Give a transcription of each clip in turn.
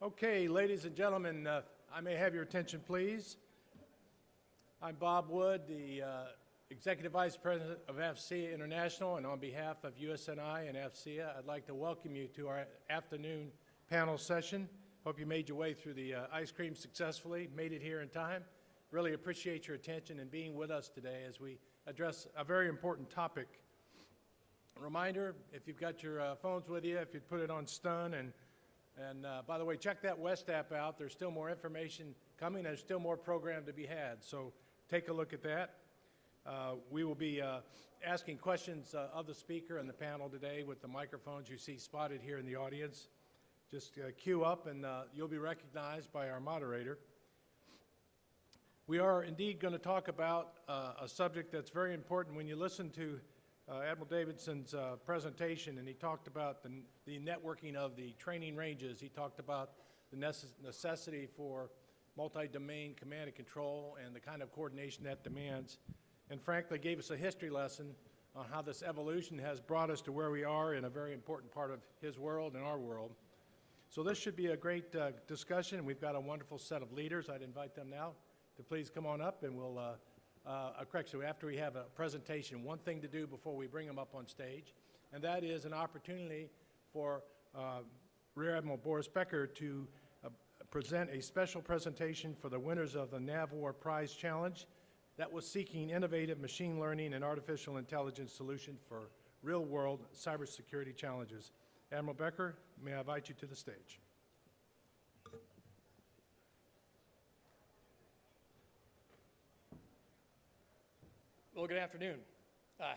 Okay, ladies and gentlemen, I may have your attention, please. I'm Bob Wood, the Executive Vice President of AFCEA International, and on behalf of USNI and AFCEA, I'd like to welcome you to our afternoon panel session. Hope you made your way through the ice cream successfully, made it here in time. Really appreciate your attention and being with us today as we address a very important topic. A reminder, if you've got your phones with you, if you'd put it on stun, and by the way, check that West app out. There's still more information coming. There's still more program to be had, so take a look at that. We will be asking questions of the speaker and the panel today with the microphones you see spotted here in the audience. Just queue up and you'll be recognized by our moderator. We are indeed going to talk about a subject that's very important. When you listen to Admiral Davidson's presentation, and he talked about the networking of the training ranges, he talked about the necessity for multi-domain command and control and the kind of coordination that demands, and frankly gave us a history lesson on how this evolution has brought us to where we are in a very important part of his world and our world. So this should be a great discussion. We've got a wonderful set of leaders. I'd invite them now to please come on up, and we'll correction, after we have a presentation, one thing to do before we bring them up on stage, and that is an opportunity for Rear Admiral Boris Becker to present a special presentation for the winners of the Naval Prize Challenge that was seeking innovative machine learning and artificial intelligence solutions for real-world cybersecurity challenges. Admiral Becker, may I invite you to the stage. Well, good afternoon.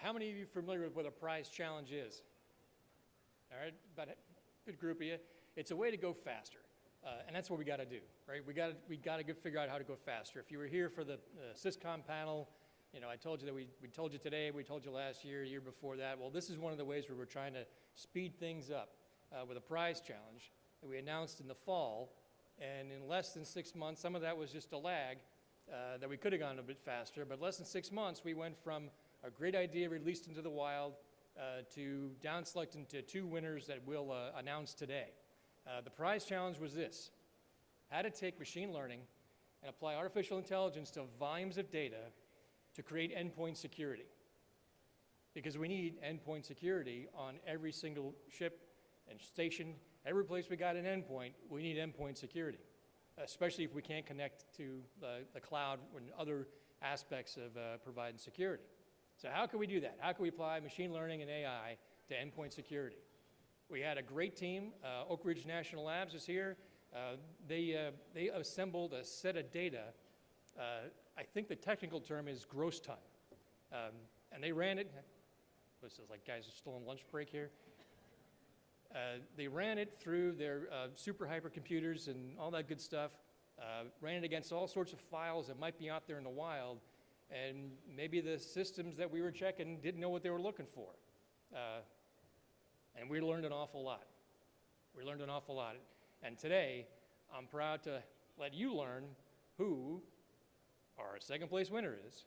How many of you are familiar with what a prize challenge is? All right, about a good group of you. It's a way to go faster, and that's what we got to do, right? We got to figure out how to go faster. If you were here for the SysCom panel, you know, I told you that we told you today, we told you last year, year before that. Well, this is one of the ways where we're trying to speed things up with a prize challenge that we announced in the fall, and in less than 6 months, some of that was just a lag, that we could have gone a bit faster, but less than 6 months, we went from a great idea released into the wild to down selecting to 2 winners that we'll announce today. The prize challenge was this: how to take machine learning and apply artificial intelligence to volumes of data to create endpoint security. Because we need endpoint security on every single ship and station, every place we got an endpoint, we need endpoint security, especially if we can't connect to the cloud and other aspects of providing security. So how can we do that? How can we apply machine learning and AI to endpoint security? We had a great team. Oak Ridge National Labs is here. They assembled a set of data. I think the technical term is gross ton. And they ran it. This is like guys are still on lunch break here. They ran it through their super hypercomputers and all that good stuff, ran it against all sorts of files that might be out there in the wild, and maybe the systems that we were checking didn't know what they were looking for. And we learned an awful lot. We learned an awful lot. And today, I'm proud to let you learn who our second place winner is.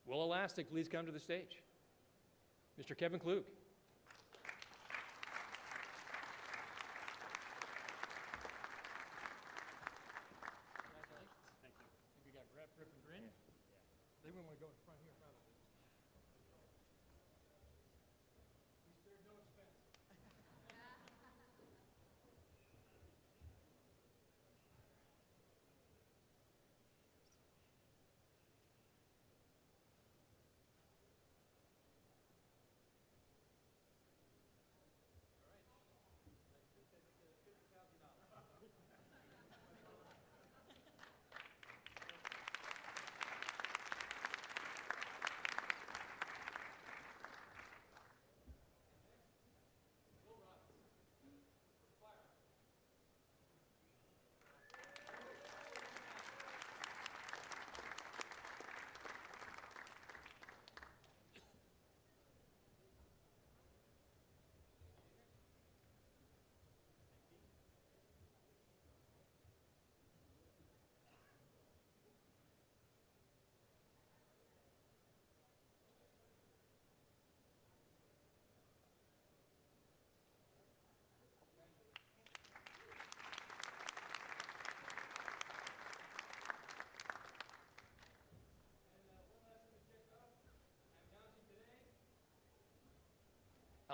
Will Elastic please come to the stage? Mr. Kevin Klug.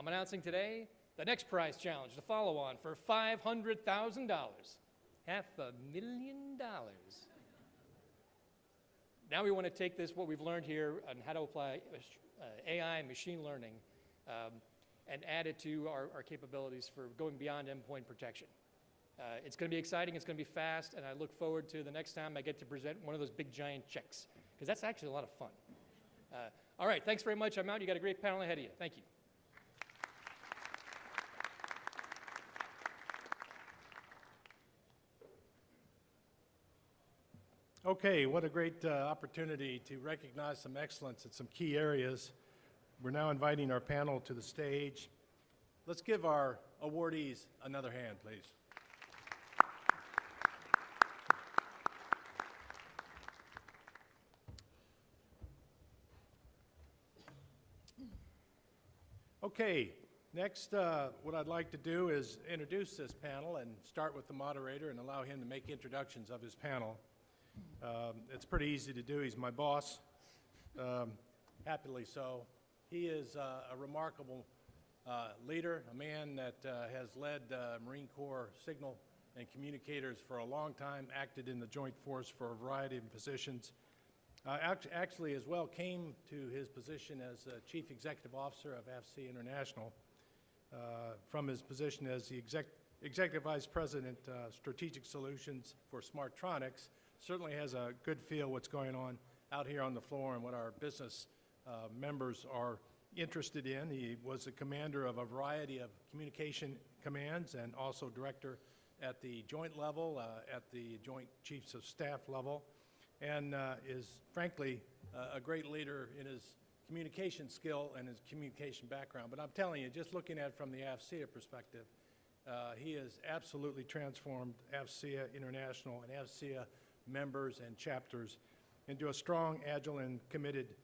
I'm announcing today the next prize challenge, the follow-on for $500,000. $500,000. Now we want to take this, what we've learned here, on how to apply AI and machine learning, and add it to our capabilities for going beyond endpoint protection. It's going to be exciting, it's going to be fast, and I look forward to the next time I get to present one of those big giant checks, because that's actually a lot of fun. All right, thanks very much. I'm out. You got a great panel ahead of you. Thank you. Okay, what a great opportunity to recognize some excellence in some key areas. We're now inviting our panel to the stage. Let's give our awardees another hand, please. Okay, next what I'd like to do is introduce this panel and start with the moderator and allow him to make introductions of his panel. It's pretty easy to do. He's my boss, happily so. He is a remarkable leader, a man that has led Marine Corps signal and communicators for a long time, acted in the Joint Force for a variety of positions. Actually, as well, came to his position as Chief Executive Officer of AFCEA International from his position as the Executive Vice President, Strategic Solutions for Smartronics. Certainly has a good feel what's going on out here on the floor and what our business members are interested in. He was the commander of a variety of communication commands and also director at the joint level, at the Joint Chiefs of Staff level, and is frankly a great leader in his communication skill and his communication background. But I'm telling you, just looking at it from the AFCEA perspective, he has absolutely transformed AFCEA International and AFCEA members and chapters into a strong, agile, and committed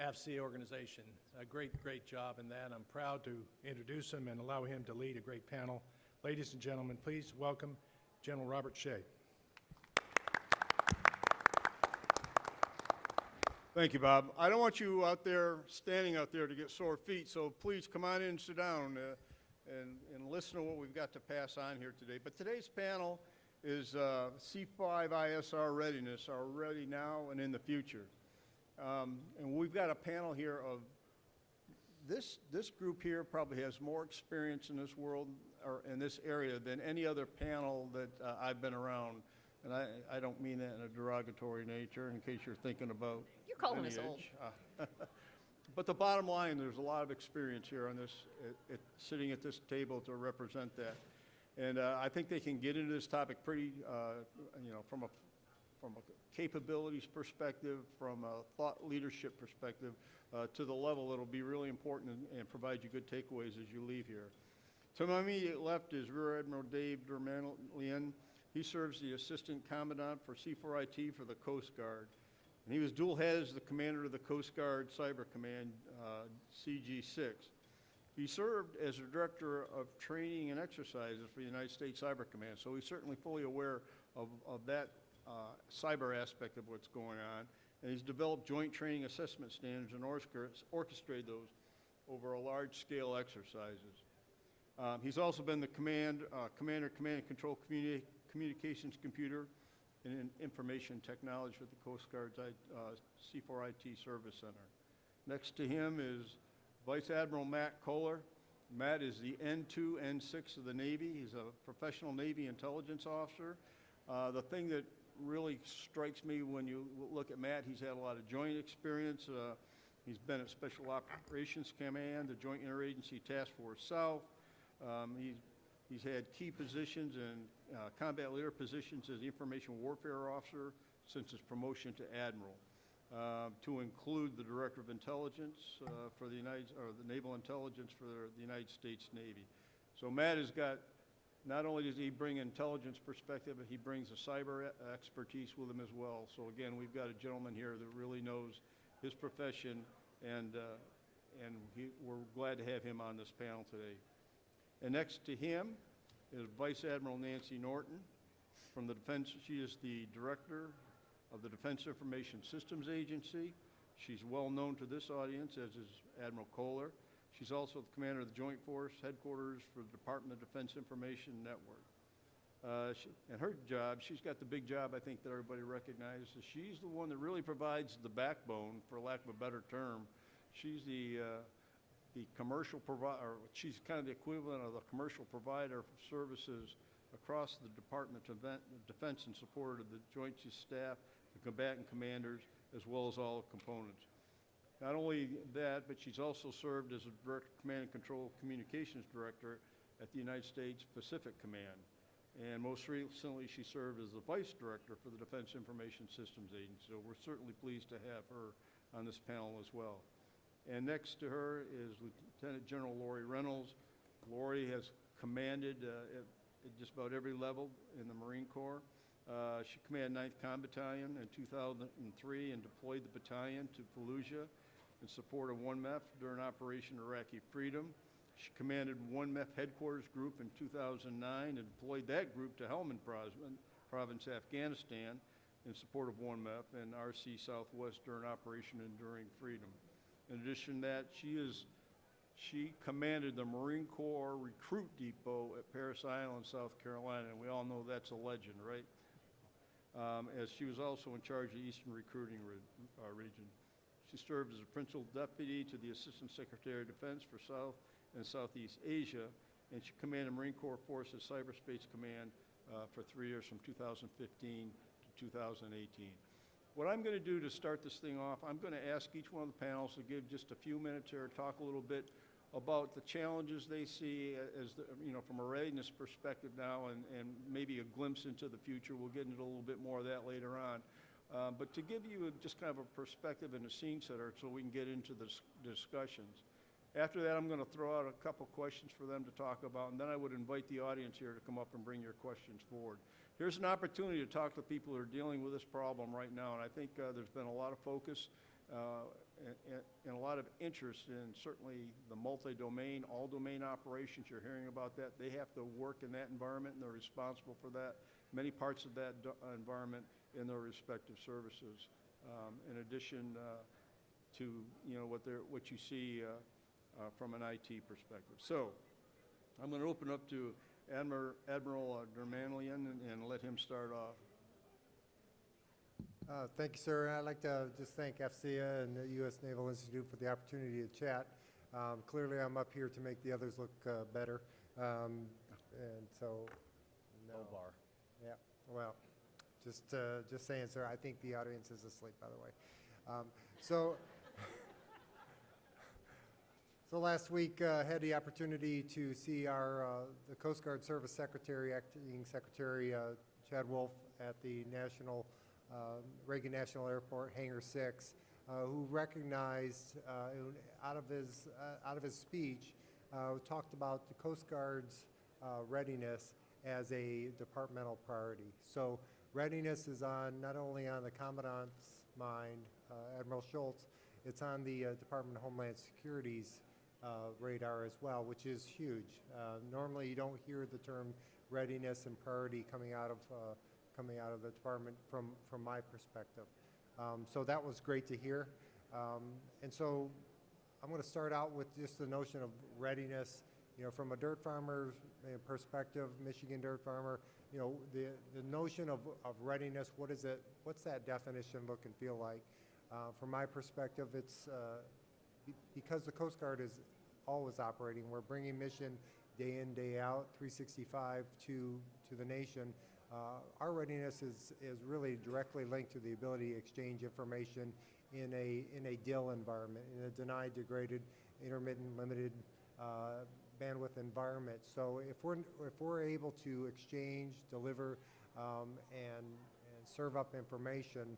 AFCEA organization. A great job in that. I'm proud to introduce him and allow him to lead a great panel. Ladies and gentlemen, please welcome General Robert Shea. Thank you, Bob. I don't want you out there, standing out there to get sore feet, so please come on in and sit down and listen to what we've got to pass on here today. But today's panel is C5ISR Readiness, our ready now and in the future. And we've got a panel here of, this group here probably has more experience in this world, or in this area, than any other panel that I've been around. And I don't mean that in a derogatory nature, in case you're thinking about You're calling us old. But the bottom line, there's a lot of experience here on this, sitting at this table to represent that. And I think they can get into this topic pretty, from a capabilities perspective, from a thought leadership perspective, to the level that'll be really important and provide you good takeaways as you leave here. To my immediate left is Rear Admiral Dave Dermanelian. He serves the Assistant Commandant for C4IT for the Coast Guard. And he was dual-headed as the commander of the Coast Guard Cyber Command, CG6. He served as the Director of Training and Exercises for the United States Cyber Command, so he's certainly fully aware of that cyber aspect of what's going on. And he's developed joint training assessment standards and orchestrated those over a large-scale exercises. He's also been the commander, command and control communications computer and information technology for the Coast Guard's C4IT Service Center. Next to him is Vice Admiral Matt Kohler. Matt is the N2, N6 of the Navy. He's a professional Navy intelligence officer. The thing that really strikes me when you look at Matt, he's had a lot of joint experience. He's been at Special Operations Command, the Joint Interagency Task Force South. He's had key positions and combat leader positions as the Information Warfare Officer since his promotion to Admiral, to include the Director of Intelligence for the Naval Intelligence for the United States Navy. So Matt has got, not only does he bring intelligence perspective, but he brings a cyber expertise with him as well. So again, we've got a gentleman here that really knows his profession, and we're glad to have him on this panel today. And next to him is Vice Admiral Nancy Norton from the Defense. She is the Director of the Defense Information Systems Agency. She's well known to this audience, as is Admiral Kohler. She's also the commander of the Joint Force Headquarters for the Department of Defense Information Network. And her job, she's got the big job I think that everybody recognizes. She's the one that really provides the backbone, for lack of a better term. She's the commercial provider, she's kind of the equivalent of the commercial provider of services across the Department of Defense in support of the Joint Chiefs Staff, the combatant commanders, as well as all the components. Not only that, but she's also served as a direct command and control communications director at the United States Pacific Command. And most recently, she served as the vice director for the Defense Information Systems Agency. So we're certainly pleased to have her on this panel as well. And next to her is Lieutenant General Reynolds. Lori has commanded at just about every level in the Marine Corps. She commanded 9th Com Battalion in 2003 and deployed the battalion to Fallujah in support of 1MEF during Operation Iraqi Freedom. She commanded 1MEF Headquarters Group in 2009 and deployed that group to Helmand Province, Afghanistan in support of 1MEF and RC Southwest during Operation Enduring Freedom. In addition to that, she commanded the Marine Corps Recruit Depot at Parris Island, South Carolina, and we all know that's a legend, right? As she was also in charge of the Eastern Recruiting Region. She served as a principal deputy to the Assistant Secretary of Defense for South and Southeast Asia, and she commanded Marine Corps Forces Cyberspace Command for 3 years from 2015 to 2018. What I'm going to do to start this thing off, I'm going to ask each one of the panels to give just a few minutes here, talk a little bit about the challenges they see as from a readiness perspective now, and maybe a glimpse into the future. We'll get into a little bit more of that later on. But to give you just kind of a perspective and a scene setter so we can get into the discussions. After that, I'm going to throw out a couple questions for them to talk about, and then I would invite the audience here to come up and bring your questions forward. Here's an opportunity to talk to people who are dealing with this problem right now, and I think there's been a lot of focus and a lot of interest in certainly the multi-domain, all-domain operations. You're hearing about that. They have to work in that environment, and they're responsible for that, many parts of that environment in their respective services. In addition to what you see from an IT perspective. So I'm going to open up to Admiral Dermanelian and let him start off. Thank you, sir. I'd like to just thank AFCEA and the U.S. Naval Institute for the opportunity to chat. Clearly, I'm up here to make the others look better. And so, no. Low bar. Yeah, well, just saying, sir, I think the audience is asleep, by the way. So last week, had the opportunity to see the Coast Guard Service Secretary, Acting Secretary Chad Wolf at the Reagan National Airport, Hangar 6, who recognized out of his speech, talked about the Coast Guard's readiness as a departmental priority. So readiness is not only on the Commandant's mind, Admiral Schultz, it's on the Department of Homeland Security's radar as well, which is huge. Normally, you don't hear the term readiness and priority coming out of the department from my perspective. So that was great to hear. And so I'm going to start out with just the notion of readiness. From a dirt farmer perspective, Michigan dirt farmer, the notion of readiness, what is it? What's that definition look and feel like? From my perspective, it's because the Coast Guard is always operating. We're bringing mission day in, day out, 365 to the nation. Our readiness is really directly linked to the ability to exchange information in a DIL environment, in a denied, degraded, intermittent, limited bandwidth environment. So if we're able to exchange, deliver, and serve up information,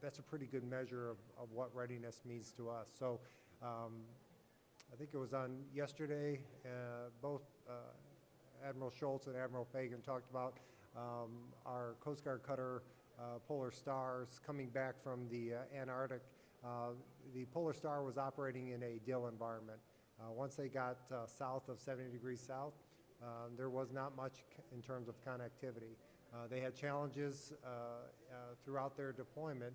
that's a pretty good measure of what readiness means to us. So I think it was on yesterday, both Admiral Schultz and Admiral Fagan talked about our Coast Guard cutter Polar Stars coming back from the Antarctic. The Polar Star was operating in a DIL environment. Once they got south of 70 degrees south, there was not much in terms of connectivity. They had challenges throughout their deployment,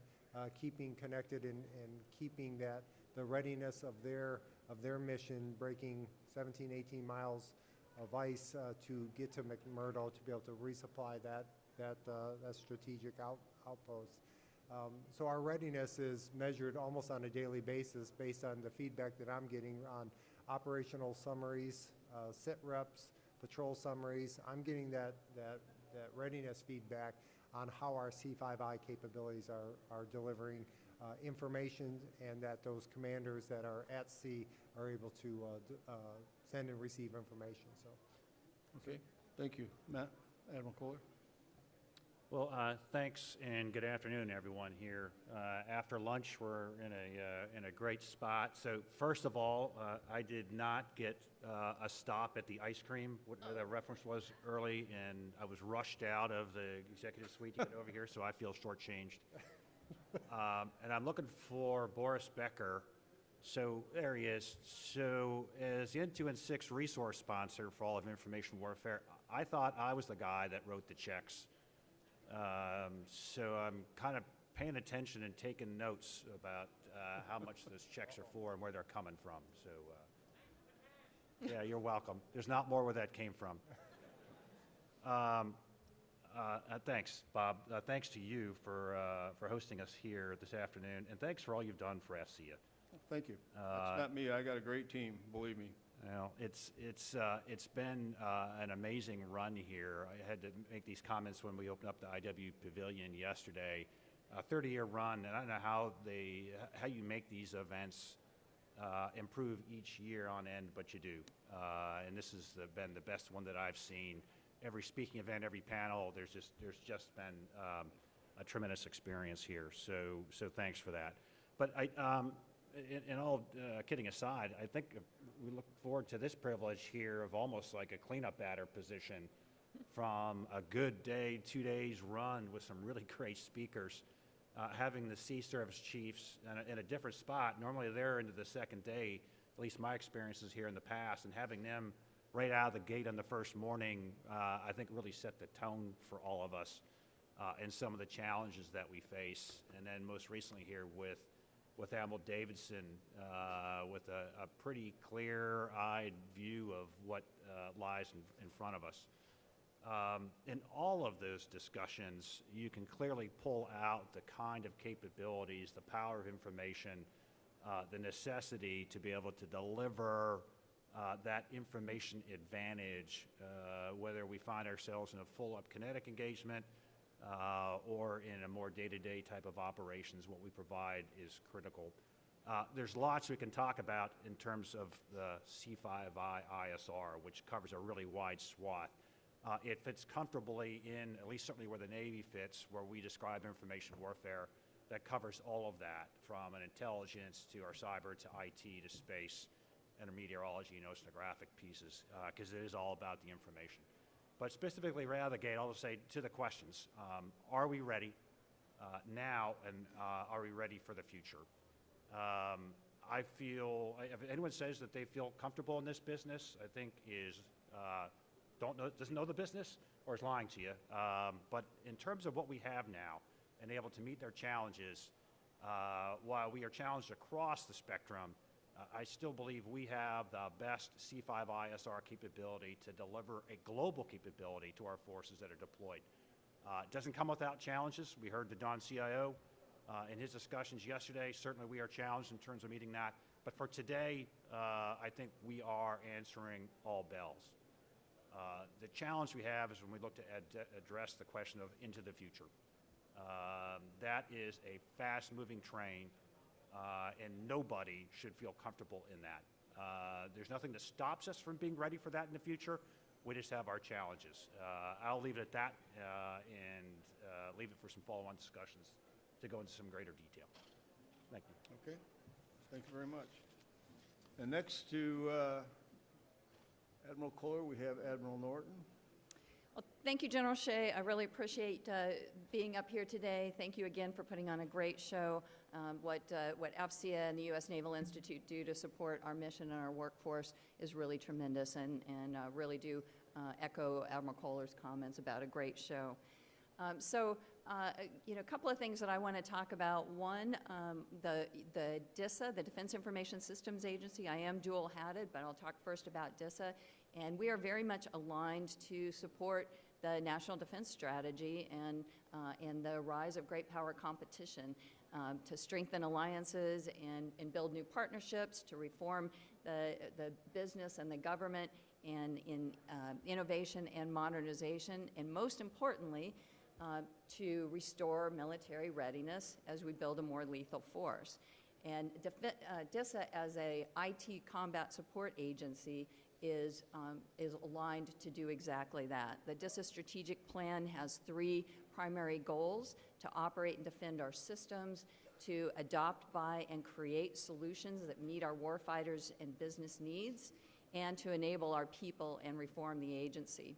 keeping connected and keeping that the readiness of their mission, breaking 17, 18 miles of ice to get to McMurdo to be able to resupply that strategic outpost. So our readiness is measured almost on a daily basis based on the feedback that I'm getting on operational summaries, sit reps, patrol summaries. I'm getting that readiness feedback on how our C5I capabilities are delivering information, and that those commanders that are at sea are able to send and receive information. So, Okay, thank you. Matt, Admiral Kohler. Well, thanks and good afternoon, everyone here. After lunch, we're in a great spot. So first of all, I did not get a stop at the ice cream, what the reference was early, and I was rushed out of the executive suite to get over here, so I feel shortchanged. And I'm looking for Boris Becker. So there he is. So as the N2 and 6 resource sponsor for all of information warfare, I thought I was the guy that wrote the checks. So I'm kind of paying attention and taking notes about how much those checks are for and where they're coming from. So yeah, you're welcome. There's not more where that came from. Thanks, Bob. Thanks to you for hosting us here this afternoon, and thanks for all you've done for AFCEA. Thank you. It's not me. I got a great team, believe me. Well, it's been an amazing run here. I had to make these comments when we opened up the IW Pavilion yesterday. A 30-year run, and I don't know how you make these events improve each year on end, but you do. And this has been the best one that I've seen. Every speaking event, every panel, there's just been a tremendous experience here. So thanks for that. But in all kidding aside, I think we look forward to this privilege here of almost like a cleanup batter position from a good day, 2 days run with some really great speakers, having the Sea Service chiefs in a different spot. Normally they're into the second day, at least my experiences here in the past, and having them right out of the gate on the first morning, I think really set the tone for all of us and some of the challenges that we face. And then most recently here with Admiral Davidson, with a pretty clear-eyed view of what lies in front of us. In all of those discussions, you can clearly pull out the kind of capabilities, the power of information, the necessity to be able to deliver that information advantage, whether we find ourselves in a full-up kinetic engagement or in a more day-to-day type of operations. What we provide is critical. There's lots we can talk about in terms of the C5ISR, which covers a really wide swath. It fits comfortably in, at least certainly where the Navy fits, where we describe information warfare that covers all of that, from an intelligence to our cyber to IT to space and meteorology and oceanographic pieces, because it is all about the information. But specifically right out of the gate, I'll just say to the questions, are we ready now, and are we ready for the future? I feel, if anyone says that they feel comfortable in this business, I think doesn't know the business or is lying to you. But in terms of what we have now and able to meet their challenges, while we are challenged across the spectrum, I still believe we have the best C5ISR capability to deliver a global capability to our forces that are deployed. It doesn't come without challenges. We heard the Don CIO in his discussions yesterday. Certainly we are challenged in terms of meeting that. But for today, I think we are answering all bells. The challenge we have is when we look to address the question of into the future. That is a fast-moving train. And nobody should feel comfortable in that. There's nothing that stops us from being ready for that in the future. We just have our challenges. I'll leave it at that and leave it for some follow-on discussions to go into some greater detail. Thank you. Okay, thank you very much. And next to Admiral Kohler, we have Admiral Norton. Well, thank you, General Shea. I really appreciate being up here today. Thank you again for putting on a great show. What AFCEA and the U.S. Naval Institute do to support our mission and our workforce is really tremendous, and really do echo Admiral Kohler's comments about a great show. A couple of things that I want to talk about. One, the DISA, the Defense Information Systems Agency. I am dual-hatted, but I'll talk first about DISA. And we are very much aligned to support the National Defense Strategy and the rise of great power competition, to strengthen alliances and build new partnerships, to reform the business and the government, and in innovation and modernization, and most importantly, to restore military readiness as we build a more lethal force. And DISA, as a IT combat support agency, is aligned to do exactly that. The DISA strategic plan has 3 primary goals: to operate and defend our systems, to adopt, buy, and create solutions that meet our warfighters and business needs, and to enable our people and reform the agency.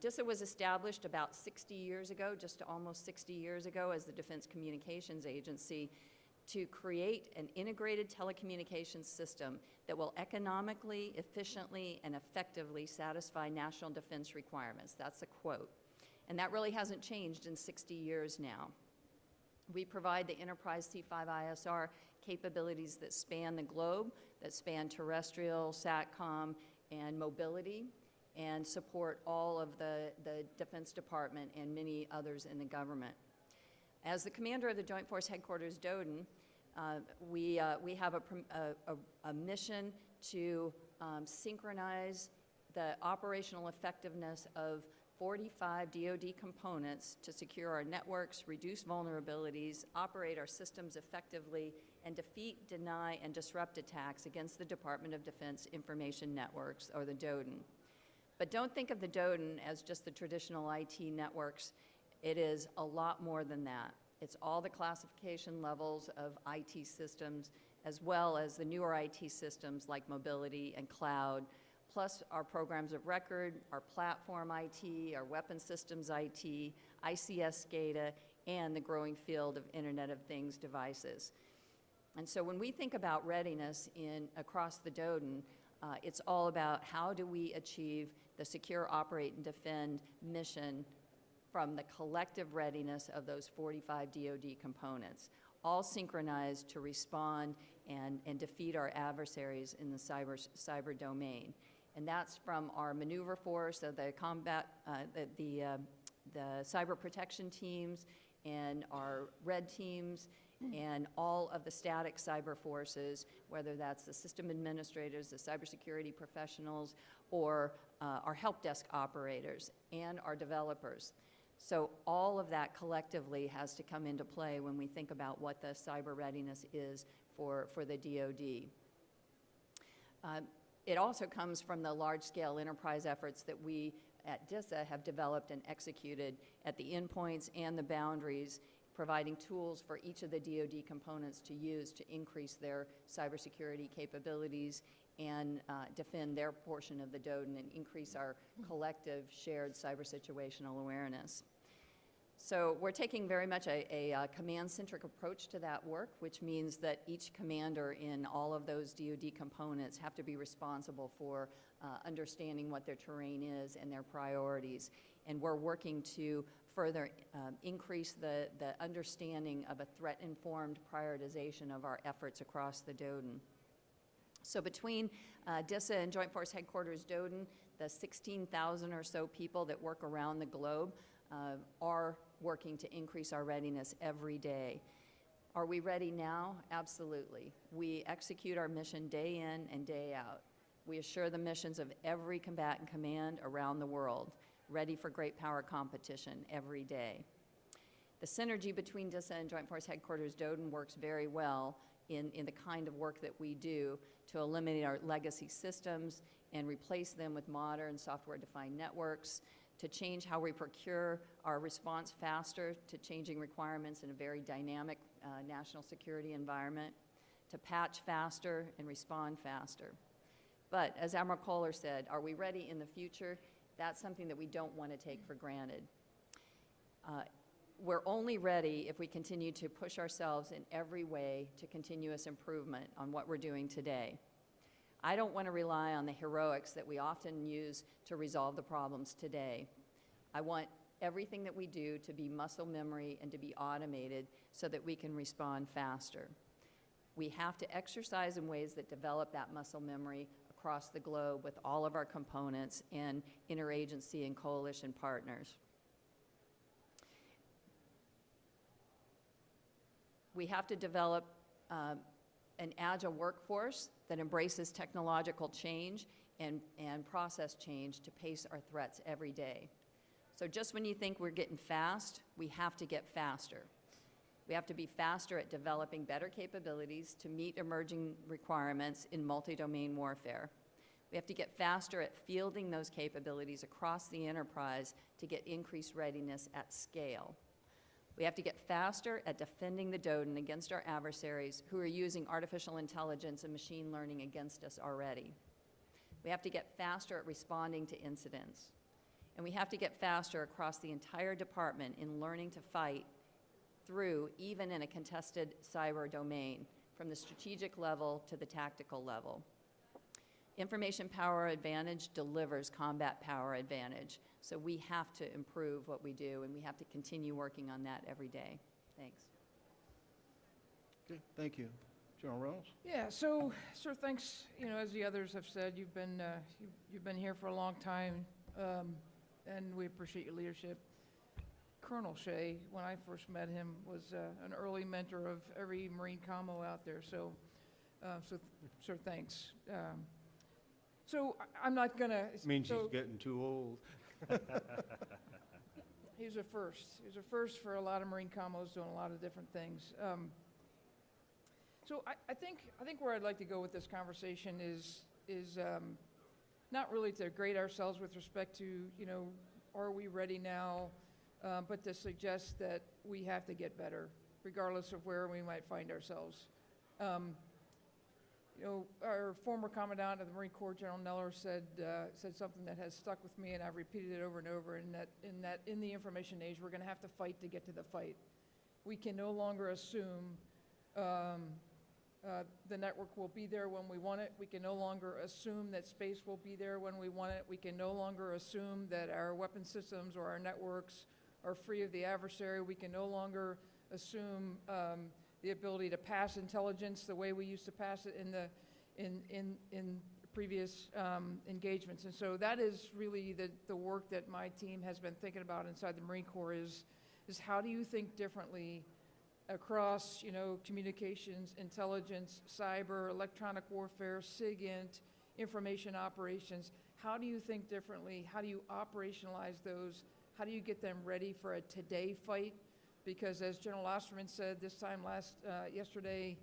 DISA was established about 60 years ago, just almost 60 years ago, as the Defense Communications Agency, to create an integrated telecommunications system that will economically, efficiently, and effectively satisfy national defense requirements. That's a quote. And that really hasn't changed in 60 years now. We provide the enterprise C5ISR capabilities that span the globe, that span terrestrial, SATCOM, and mobility, and support all of the Defense Department and many others in the government. As the commander of the Joint Force Headquarters DODIN, we have a mission to synchronize the operational effectiveness of 45 DoD components to secure our networks, reduce vulnerabilities, operate our systems effectively, and defeat, deny, and disrupt attacks against the Department of Defense Information Networks, or the DoDIN. But don't think of the DoDIN as just the traditional IT networks. It is a lot more than that. It's all the classification levels of IT systems, as well as the newer IT systems like mobility and cloud, plus our programs of record, our platform IT, our weapon systems IT, ICS SCADA, and the growing field of Internet of Things devices. And so when we think about readiness across the DoDIN, it's all about how do we achieve the secure, operate, and defend mission from the collective readiness of those 45 DoD components, all synchronized to respond and defeat our adversaries in the cyber domain. And that's from our maneuver force, of the combat, the cyber protection teams, and our red teams, and all of the static cyber forces, whether that's the system administrators, the cybersecurity professionals, or our help desk operators, and our developers. So all of that collectively has to come into play when we think about what the cyber readiness is for the DoD. It also comes from the large-scale enterprise efforts that we at DISA have developed and executed at the endpoints and the boundaries, providing tools for each of the DoD components to use to increase their cybersecurity capabilities and defend their portion of the DoDIN and increase our collective shared cyber situational awareness. So we're taking very much a command-centric approach to that work, which means that each commander in all of those DoD components have to be responsible for understanding what their terrain is and their priorities. And we're working to further increase the understanding of a threat-informed prioritization of our efforts across the DoDIN. So between DISA and Joint Force Headquarters DoDIN, the 16,000 or so people that work around the globe are working to increase our readiness every day. Are we ready now? Absolutely. We execute our mission day in and day out. We assure the missions of every combatant command around the world, ready for great power competition every day. The synergy between DISA and Joint Force Headquarters DoDIN works very well in the kind of work that we do to eliminate our legacy systems and replace them with modern software-defined networks, to change how we procure our response faster to changing requirements in a very dynamic national security environment, to patch faster and respond faster. But as Admiral Kohler said, are we ready in the future? That's something that we don't want to take for granted. We're only ready if we continue to push ourselves in every way to continuous improvement on what we're doing today. I don't want to rely on the heroics that we often use to resolve the problems today. I want everything that we do to be muscle memory and to be automated so that we can respond faster. We have to exercise in ways that develop that muscle memory across the globe with all of our components and interagency and coalition partners. We have to develop an agile workforce that embraces technological change and process change to pace our threats every day. So just when you think we're getting fast, we have to get faster. We have to be faster at developing better capabilities to meet emerging requirements in multi-domain warfare. We have to get faster at fielding those capabilities across the enterprise to get increased readiness at scale. We have to get faster at defending the DODIN against our adversaries who are using artificial intelligence and machine learning against us already. We have to get faster at responding to incidents. And we have to get faster across the entire department in learning to fight through, even in a contested cyber domain, from the strategic level to the tactical level. Information power advantage delivers combat power advantage. So we have to improve what we do, and we have to continue working on that every day. Thanks. Okay, thank you. General Reynolds? Yeah, so thanks, as the others have said, you've been here for a long time, and we appreciate your leadership. Colonel Shea, when I first met him, was an early mentor of every Marine commo out there, so thanks. So I'm not gonna... Means he's getting too old. He's a first. He's a first for a lot of Marine commos doing a lot of different things. So I think where I'd like to go with this conversation is not really to grade ourselves with respect to, are we ready now, but to suggest that we have to get better, regardless of where we might find ourselves. Our former Commandant of the Marine Corps, General Neller, said something that has stuck with me, and I've repeated it over and over, in the information age, we're going to have to fight to get to the fight. We can no longer assume the network will be there when we want it. We can no longer assume that space will be there when we want it. We can no longer assume that our weapon systems or our networks are free of the adversary. We can no longer assume the ability to pass intelligence the way we used to pass it in previous engagements. And so that is really the work that my team has been thinking about inside the Marine Corps is how do you think differently across, communications, intelligence, cyber, electronic warfare, SIGINT, information operations. How do you think differently? How do you operationalize those? How do you get them ready for a today fight? Because as General Osterman said this time yesterday,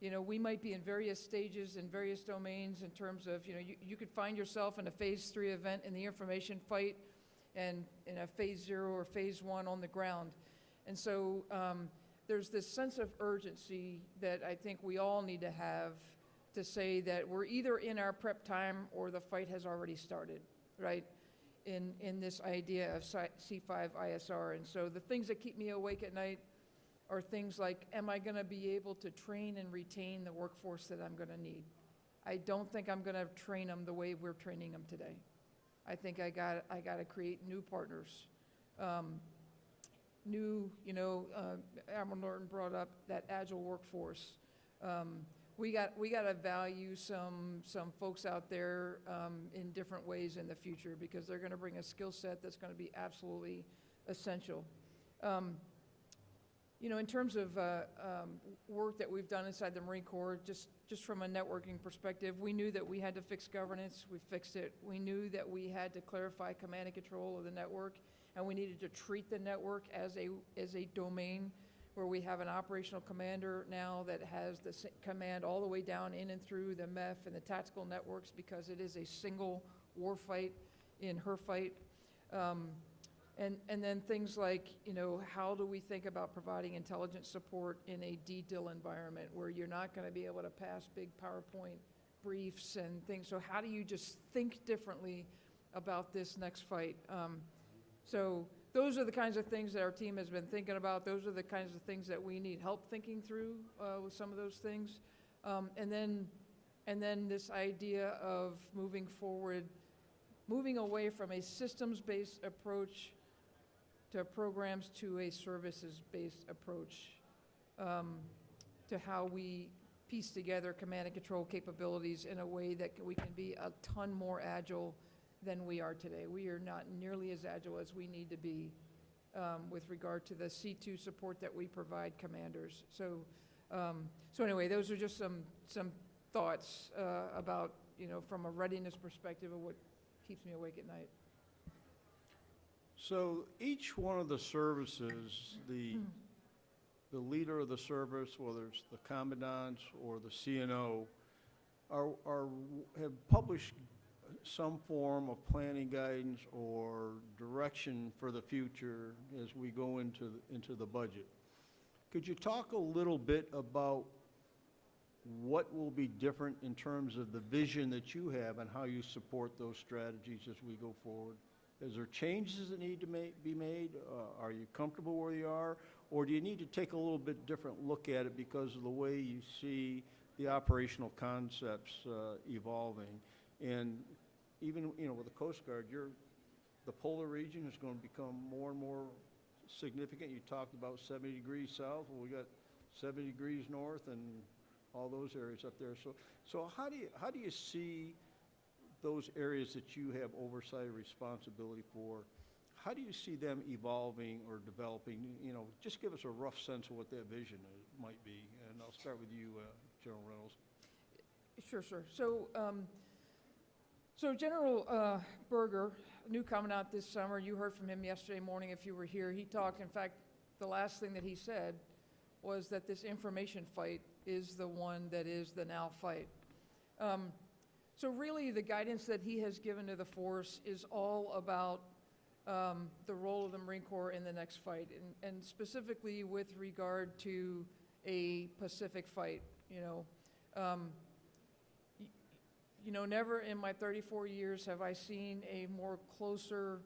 we might be in various stages in various domains in terms of, you could find yourself in a phase 3 event in the information fight and in a phase 0 or phase 1 on the ground. And so there's this sense of urgency that I think we all need to have to say that we're either in our prep time or the fight has already started, right? In this idea of C5ISR. And so the things that keep me awake at night are things like, am I going to be able to train and retain the workforce that I'm going to need? I don't think I'm going to train them the way we're training them today. I think I got to create new partners. Admiral Norton brought up that agile workforce. We got to value some folks out there in different ways in the future because they're going to bring a skill set that's going to be absolutely essential. In terms of work that we've done inside the Marine Corps, just from a networking perspective, we knew that we had to fix governance. We fixed it. We knew that we had to clarify command and control of the network, and we needed to treat the network as a domain where we have an operational commander now that has the command all the way down in and through the MEF and the tactical networks because it is a single war fight in her fight. And then things like, how do we think about providing intelligence support in a DDIL environment where you're not going to be able to pass big PowerPoint briefs and things. So how do you just think differently about this next fight? So those are the kinds of things that our team has been thinking about. Those are the kinds of things that we need help thinking through with some of those things. And then this idea of moving forward, moving away from a systems-based approach programs to a services-based approach to how we piece together command and control capabilities in a way that we can be a ton more agile than we are today. We are not nearly as agile as we need to be with regard to the C2 support that we provide commanders. So anyway, those are just some thoughts about, from a readiness perspective of what keeps me awake at night. So each one of the services, the leader of the service, whether it's the commandants or the CNO, have published some form of planning guidance or direction for the future as we go into the budget. Could you talk a little bit about what will be different in terms of the vision that you have and how you support those strategies as we go forward? Is there changes that need to be made? Are you comfortable where you are? Or do you need to take a little bit different look at it because of the way you see the operational concepts evolving? And even, with the Coast Guard, the polar region is going to become more and more significant. You talked about 70 degrees south. Well, we got 70 degrees north and all those areas up there. So how do you see those areas that you have oversight or responsibility for? How do you see them evolving or developing? Just give us a rough sense of what that vision might be. And I'll start with you, General Reynolds. Sure, sir. So General Berger, new commandant this summer, you heard from him yesterday morning if you were here. He talked, in fact, the last thing that he said was that this information fight is the one that is the now fight. So really the guidance that he has given to the force is all about the role of the Marine Corps in the next fight, and specifically with regard to a Pacific fight. Never in my 34 years have I seen a more closer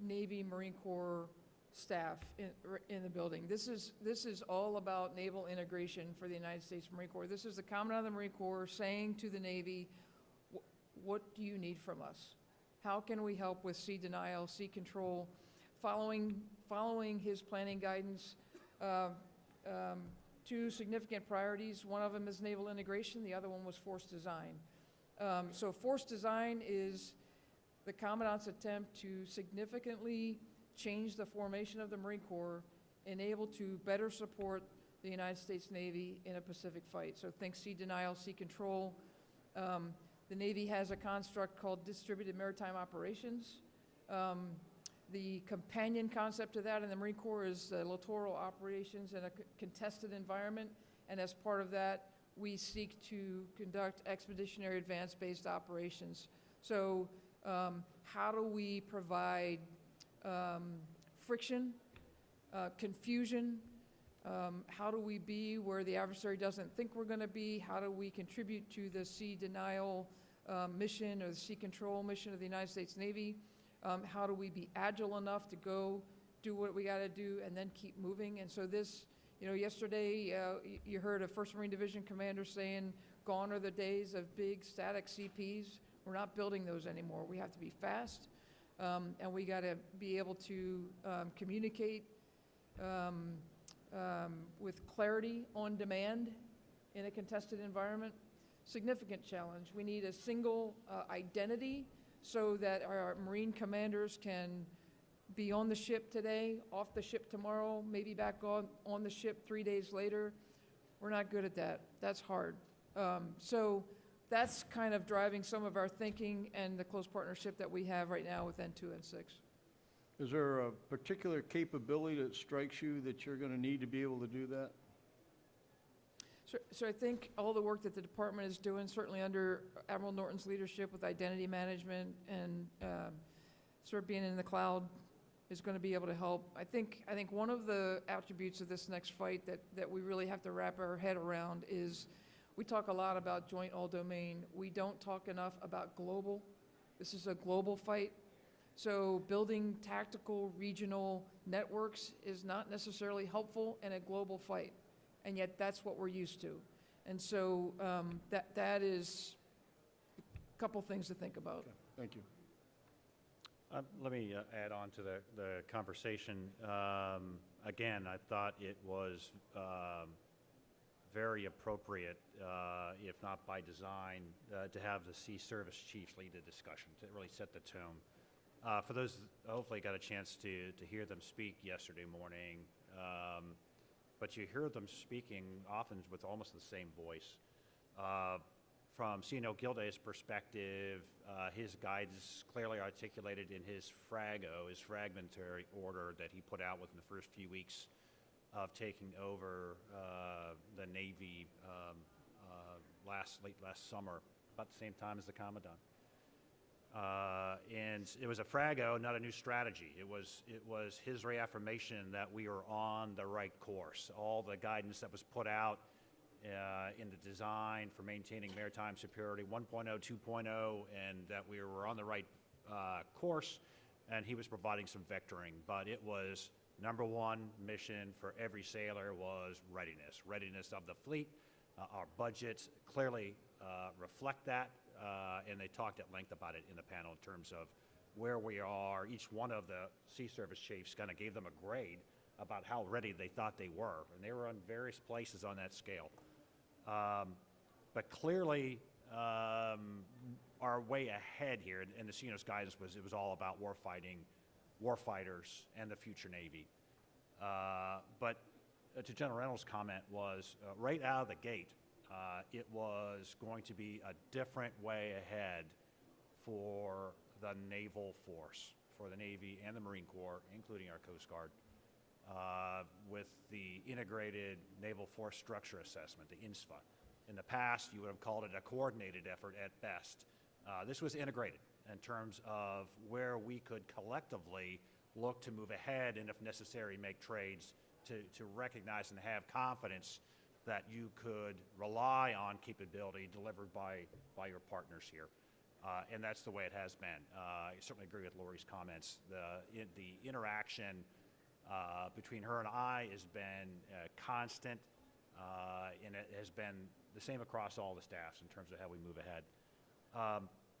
Navy Marine Corps staff in the building. This is all about naval integration for the United States Marine Corps. This is the Commandant of the Marine Corps saying to the Navy, what do you need from us? How can we help with sea denial, sea control? Following his planning guidance, two significant priorities. One of them is naval integration. The other one was force design. So force design is the Commandant's attempt to significantly change the formation of the Marine Corps and able to better support the United States Navy in a Pacific fight. So think sea denial, sea control. The Navy has a construct called distributed maritime operations. The companion concept to that in the Marine Corps is littoral operations in a contested environment, and as part of that, we seek to conduct expeditionary advance-based operations. So how do we provide friction, confusion? How do we be where the adversary doesn't think we're going to be? How do we contribute to the sea denial mission or the sea control mission of the United States Navy? How do we be agile enough to go do what we got to do and then keep moving? And so this, yesterday you heard a 1st Marine Division commander saying, gone are the days of big static CPs. We're not building those anymore. We have to be fast, and we got to be able to communicate with clarity on demand in a contested environment. Significant challenge. We need a single identity so that our Marine commanders can be on the ship today, off the ship tomorrow, maybe back on the ship 3 days later. We're not good at that. That's hard. So that's kind of driving some of our thinking and the close partnership that we have right now with N2 and 6. Is there a particular capability that strikes you that you're going to need to be able to do that? So I think all the work that the department is doing, certainly under Admiral Norton's leadership with identity management and sort of being in the cloud, is going to be able to help. I think one of the attributes of this next fight that we really have to wrap our head around is we talk a lot about joint all-domain. We don't talk enough about global. This is a global fight. So building tactical regional networks is not necessarily helpful in a global fight. And yet that's what we're used to. And so that is a couple things to think about. Okay, thank you. Let me add on to the conversation. Again, I thought it was very appropriate, if not by design, to have the Sea Service Chiefs lead the discussion to really set the tone. For those hopefully got a chance to hear them speak yesterday morning, but you hear them speaking often with almost the same voice. From CNO Gilday's perspective, his guidance clearly articulated in his fragmentary order that he put out within the first few weeks of taking over the Navy late last summer, about the same time as the Commandant. And it was a frago, not a new strategy. It was his reaffirmation that we are on the right course. All the guidance that was put out in the design for maintaining maritime superiority 1.0, 2.0, and that we were on the right course, and he was providing some vectoring. But it was number one mission for every sailor was readiness. Readiness of the fleet. Our budgets clearly reflect that, and they talked at length about it in the panel in terms of where we are. Each one of the Sea Service chiefs kind of gave them a grade about how ready they thought they were, and they were on various places on that scale. But clearly, our way ahead here, and the CNO's guidance was, it was all about warfighting, warfighters, and the future Navy. But to General Reynolds' comment was, right out of the gate, it was going to be a different way ahead for the naval force, for the Navy and the Marine Corps, including our Coast Guard, with the Integrated Naval Force Structure Assessment, the INSFA. In the past, you would have called it a coordinated effort at best. This was integrated in terms of where we could collectively look to move ahead and, if necessary, make trades to recognize and have confidence that you could rely on capability delivered by your partners here. And that's the way it has been. I certainly agree with Lori's comments. The interaction between her and I has been constant, and it has been the same across all the staffs in terms of how we move ahead.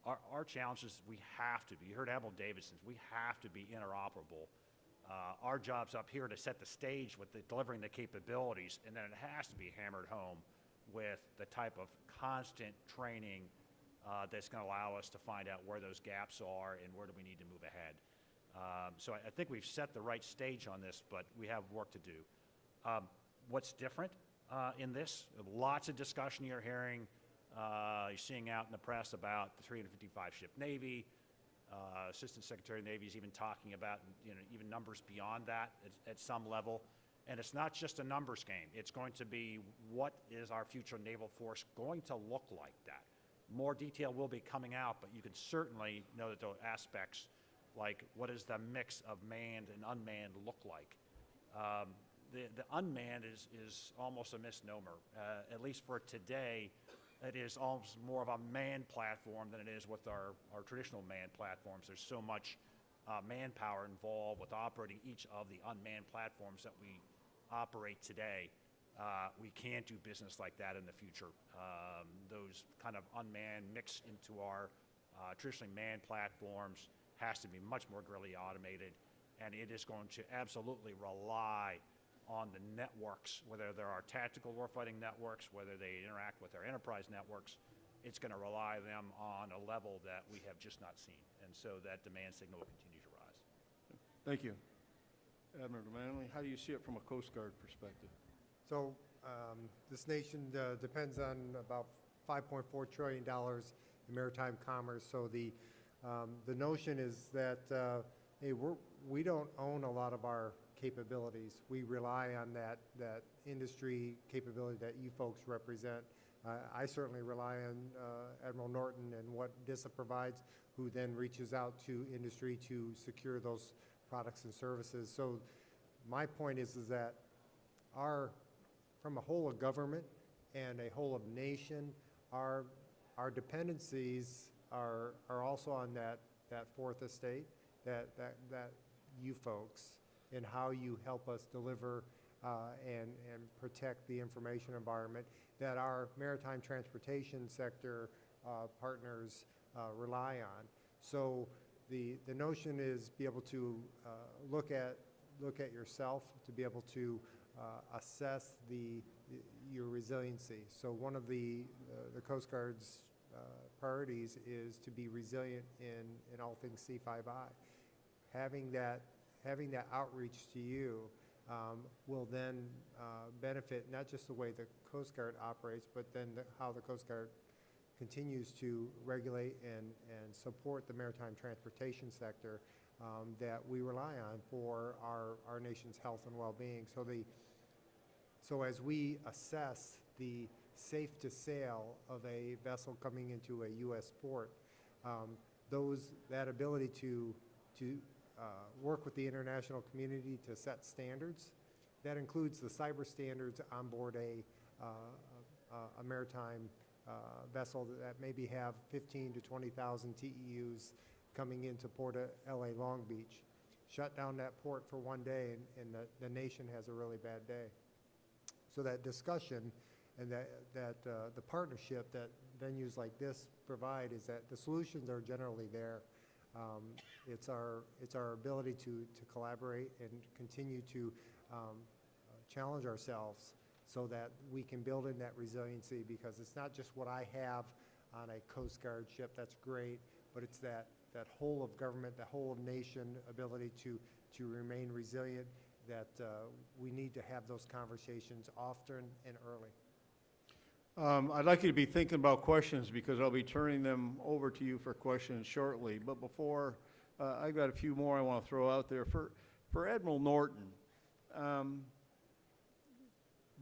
Our challenge is we have to be, you heard Admiral Davidson's, we have to be interoperable. Our job's up here to set the stage with delivering the capabilities, and then it has to be hammered home with the type of constant training that's going to allow us to find out where those gaps are and where do we need to move ahead. So I think we've set the right stage on this, but we have work to do. What's different in this? Lots of discussion you're hearing. You're seeing out in the press about the 355-ship Navy. Assistant Secretary of the Navy is even talking about, even numbers beyond that at some level. And it's not just a numbers game. It's going to be, what is our future naval force going to look like that? More detail will be coming out, but you can certainly know that those aspects, like what does the mix of manned and unmanned look like? The unmanned is almost a misnomer. At least for today, it is almost more of a manned platform than it is with our traditional manned platforms. There's so much manpower involved with operating each of the unmanned platforms that we operate today. We can't do business like that in the future. Those kind of unmanned mixed into our traditionally manned platforms has to be much more greatly automated, and it is going to absolutely rely on the networks, whether there are tactical warfighting networks, whether they interact with our enterprise networks. It's going to rely them on a level that we have just not seen, and so that demand signal will continue to rise. Thank you. Admiral Dermanelian, how do you see it from a Coast Guard perspective? So this nation depends on about $5.4 trillion in maritime commerce. So the notion is that hey, we don't own a lot of our capabilities. We rely on that industry capability that you folks represent. I certainly rely on Admiral Norton and what DISA provides, who then reaches out to industry to secure those products and services. So my point is that from a whole of government and a whole of nation, our dependencies are also on that fourth estate, that you folks, and how you help us deliver and protect the information environment that our maritime transportation sector partners rely on. So the notion is be able to look at yourself, to be able to assess your resiliency. So one of the Coast Guard's priorities is to be resilient in all things C5I. Having that outreach to you will then benefit not just the way the Coast Guard operates, but then how the Coast Guard continues to regulate and support the maritime transportation sector that we rely on for our nation's health and well-being. So as we assess the safe to sail of a vessel coming into a U.S. port, that ability to work with the international community to set standards, that includes the cyber standards on board a maritime vessel that maybe have 15 to 20,000 TEUs coming into Port of LA Long Beach. Shut down that port for one day and the nation has a really bad day. So that discussion and that the partnership that venues like this provide is that the solutions are generally there. It's our ability to collaborate and continue to challenge ourselves so that we can build in that resiliency, because it's not just what I have on a Coast Guard ship, that's great, but it's that whole of government, the whole of nation ability to remain resilient, that we need to have those conversations often and early. I'd like you to be thinking about questions because I'll be turning them over to you for questions shortly. But before, I've got a few more I want to throw out there. For Admiral Norton,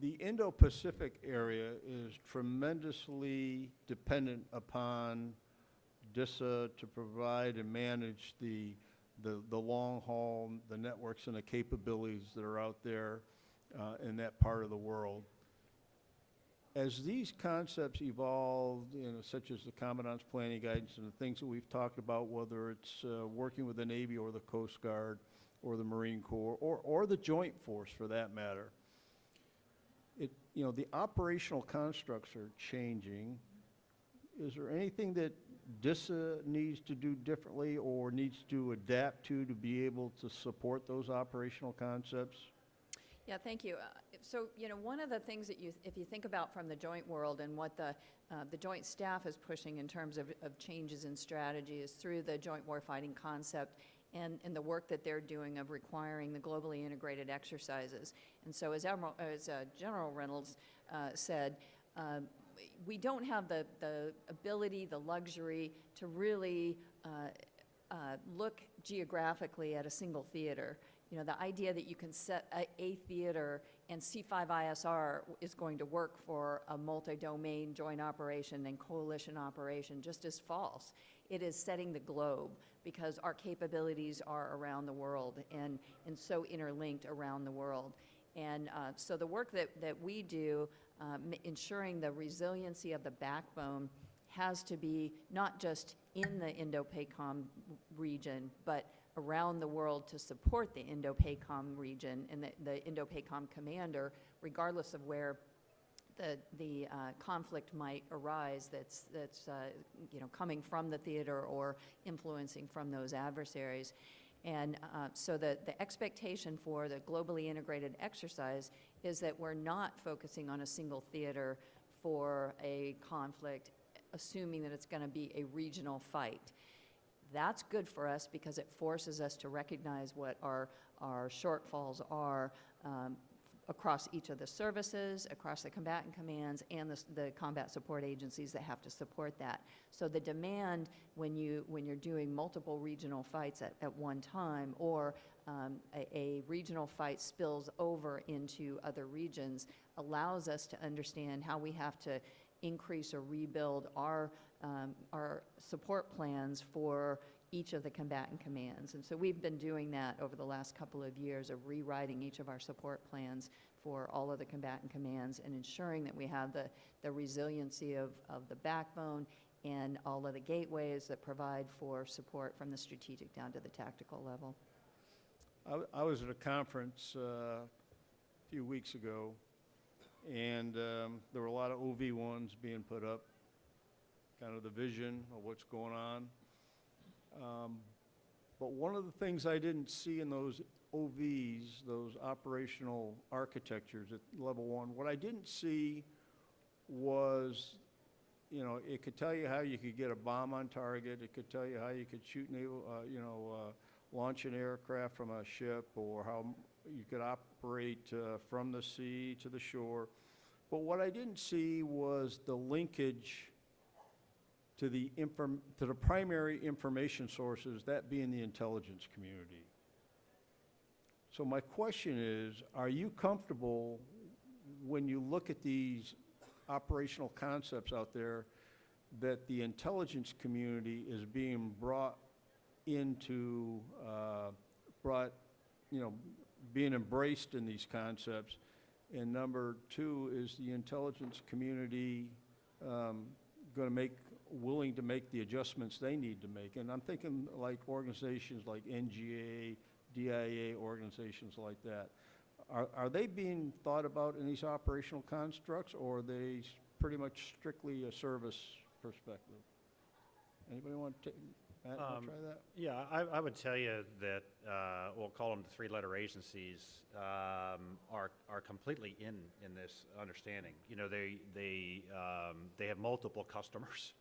the Indo-Pacific area is tremendously dependent upon DISA to provide and manage the long haul, the networks and the capabilities that are out there in that part of the world. As these concepts evolve, such as the Commandant's planning guidance and the things that we've talked about, whether it's working with the Navy or the Coast Guard or the Marine Corps or the Joint Force for that matter, the operational constructs are changing. Is there anything that DISA needs to do differently or needs to adapt to be able to support those operational concepts? Yeah, thank you. So, one of the things that if you think about from the joint world and what the joint staff is pushing in terms of changes in strategy is through the joint warfighting concept and the work that they're doing of requiring the globally integrated exercises. And so as General Reynolds said, we don't have the ability, the luxury to really look geographically at a single theater. The idea that you can set a theater and C5ISR is going to work for a multi-domain joint operation and coalition operation just is false. It is setting the globe because our capabilities are around the world and so interlinked around the world. And so the work that we do, ensuring the resiliency of the backbone, has to be not just in the Indo-PACOM region, but around the world to support the Indo-PACOM region and the Indo-PACOM commander, regardless of where the conflict might arise that's coming from the theater or influencing from those adversaries. And so the expectation for the globally integrated exercise is that we're not focusing on a single theater for a conflict, assuming that it's going to be a regional fight. That's good for us because it forces us to recognize what our shortfalls are across each of the services, across the combatant commands, and the combat support agencies that have to support that. So the demand when you're doing multiple regional fights at one time, or a regional fight spills over into other regions, allows us to understand how we have to increase or rebuild our support plans for each of the combatant commands. And so we've been doing that over the last couple of years of rewriting each of our support plans for all of the combatant commands and ensuring that we have the resiliency of the backbone and all of the gateways that provide for support from the strategic down to the tactical level. I was at a conference a few weeks ago, and there were a lot of OV1s being put up, kind of the vision of what's going on. But one of the things I didn't see in those OVs, those operational architectures at level 1, what I didn't see was, you know, it could tell you how you could get a bomb on target. It could tell you how you could shoot, launch an aircraft from a ship, or how you could operate from the sea to the shore. But what I didn't see was the linkage to the primary information sources, that being the intelligence community. So my question is, are you comfortable when you look at these operational concepts out there that the intelligence community is being brought into, being embraced in these concepts? And number 2, is the intelligence community willing to make the adjustments they need to make? And I'm thinking like organizations like NGA, DIA, organizations like that. Are they being thought about in these operational constructs, or are they pretty much strictly a service perspective? Anybody want to Matt, you wanna try that? Yeah, I would tell you that, we'll call them the 3-letter agencies, are completely in this understanding. You know, they have multiple customers,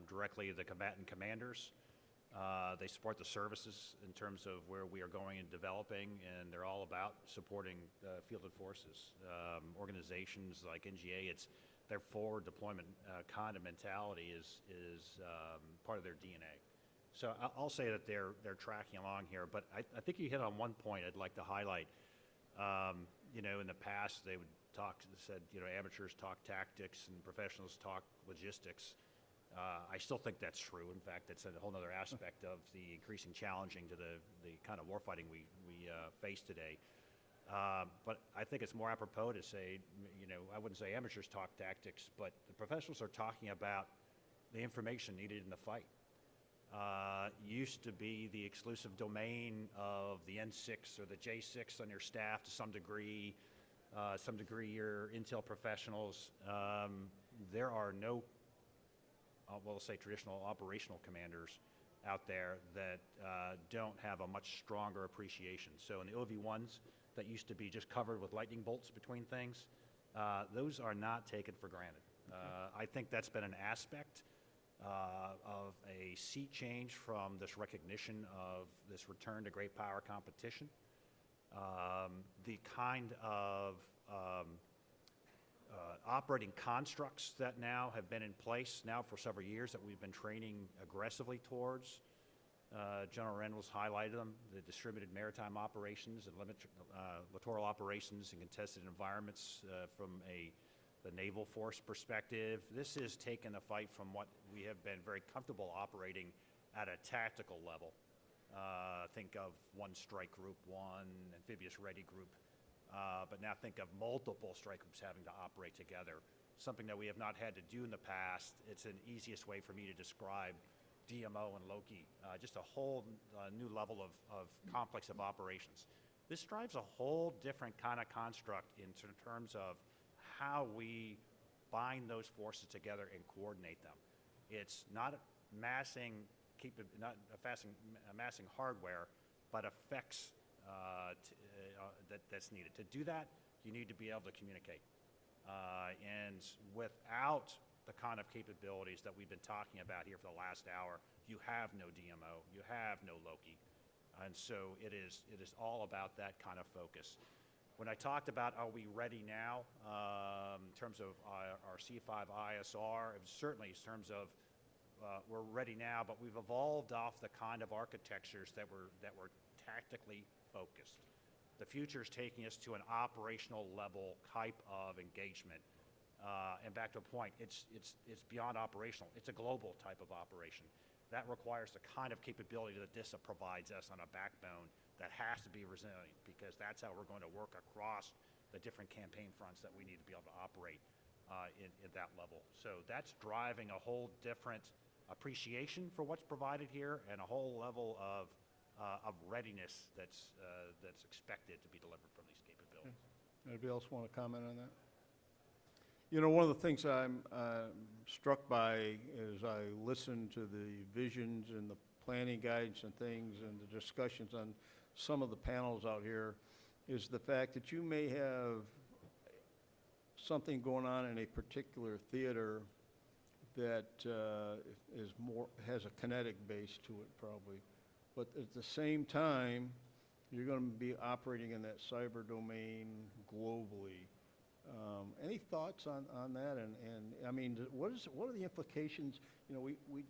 directly the combatant commanders. They support the services in terms of where we are going and developing, and they're all about supporting fielded forces. Organizations like NGA, their forward deployment kind of mentality is part of their DNA. So I'll say that they're tracking along here, but I think you hit on one point I'd like to highlight. You know, in the past they would said, you know, amateurs talk tactics and professionals talk logistics. I still think that's true. In fact, it's a whole other aspect of the increasing challenging to the kind of warfighting we face today. But I think it's more apropos to say, you know, I wouldn't say amateurs talk tactics, but the professionals are talking about the information needed in the fight. Used to be the exclusive domain of the N6 or the J6 on your staff to some degree your intel professionals. There are no, we'll say traditional operational commanders out there that don't have a much stronger appreciation. So in the OV1s that used to be just covered with lightning bolts between things, those are not taken for granted. I think that's been an aspect of a sea change from this recognition of this return to great power competition. The kind of operating constructs that now have been in place now for several years that we've been training aggressively towards. General Reynolds highlighted them, the distributed maritime operations and littoral operations in contested environments from the naval force perspective. This has taken the fight from what we have been very comfortable operating at a tactical level. Think of one strike group, one amphibious ready group, but now think of multiple strike groups having to operate together, something that we have not had to do in the past. It's an easiest way for me to describe DMO and Loki, just a whole new level of complex of operations. This drives a whole different kind of construct in terms of how we bind those forces together and coordinate them. It's not amassing hardware, but effects that's needed. To do that, you need to be able to communicate. And without the kind of capabilities that we've been talking about here for the last hour, you have no DMO, you have no Loki. And so it is all about that kind of focus. When I talked about are we ready now in terms of our C5ISR, it was certainly in terms of we're ready now, but we've evolved off the kind of architectures that were tactically focused. The future is taking us to an operational level type of engagement. And back to a point, it's beyond operational. It's a global type of operation. That requires the kind of capability that DISA provides us on a backbone that has to be resilient, because that's how we're going to work across the different campaign fronts that we need to be able to operate in that level. So that's driving a whole different appreciation for what's provided here and a whole level of readiness that's expected to be delivered from these capabilities. Anybody else want to comment on that? You know, one of the things I'm struck by as I listen to the visions and the planning guidance and things and the discussions on some of the panels out here is the fact that you may have something going on in a particular theater that has a kinetic base to it probably. But at the same time, you're going to be operating in that cyber domain globally. Any thoughts on that? And I mean, what are the implications? You know, we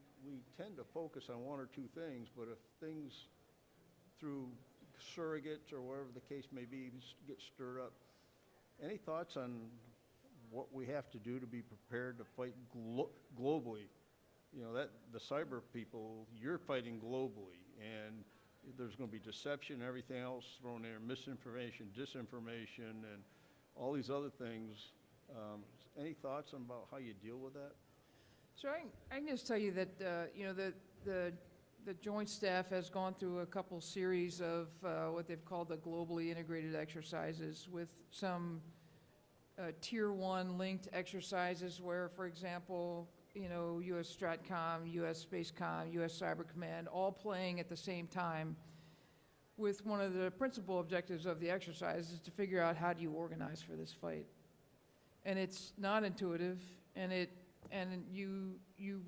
tend to focus on one or two things, but if things through surrogates or whatever the case may be get stirred up, any thoughts on what we have to do to be prepared to fight globally? You know, that the cyber people, you're fighting globally, and there's going to be deception and everything else thrown in, misinformation, disinformation, and all these other things. Any thoughts on about how you deal with that? So I can just tell you that, you know, the Joint Staff has gone through a couple series of what they've called the globally integrated exercises with some Tier 1 linked exercises where, for example, you know, U.S. Stratcom, U.S. Spacecom, U.S. Cyber Command, all playing at the same time, with one of the principal objectives of the exercise is to figure out how do you organize for this fight. And it's not intuitive, and you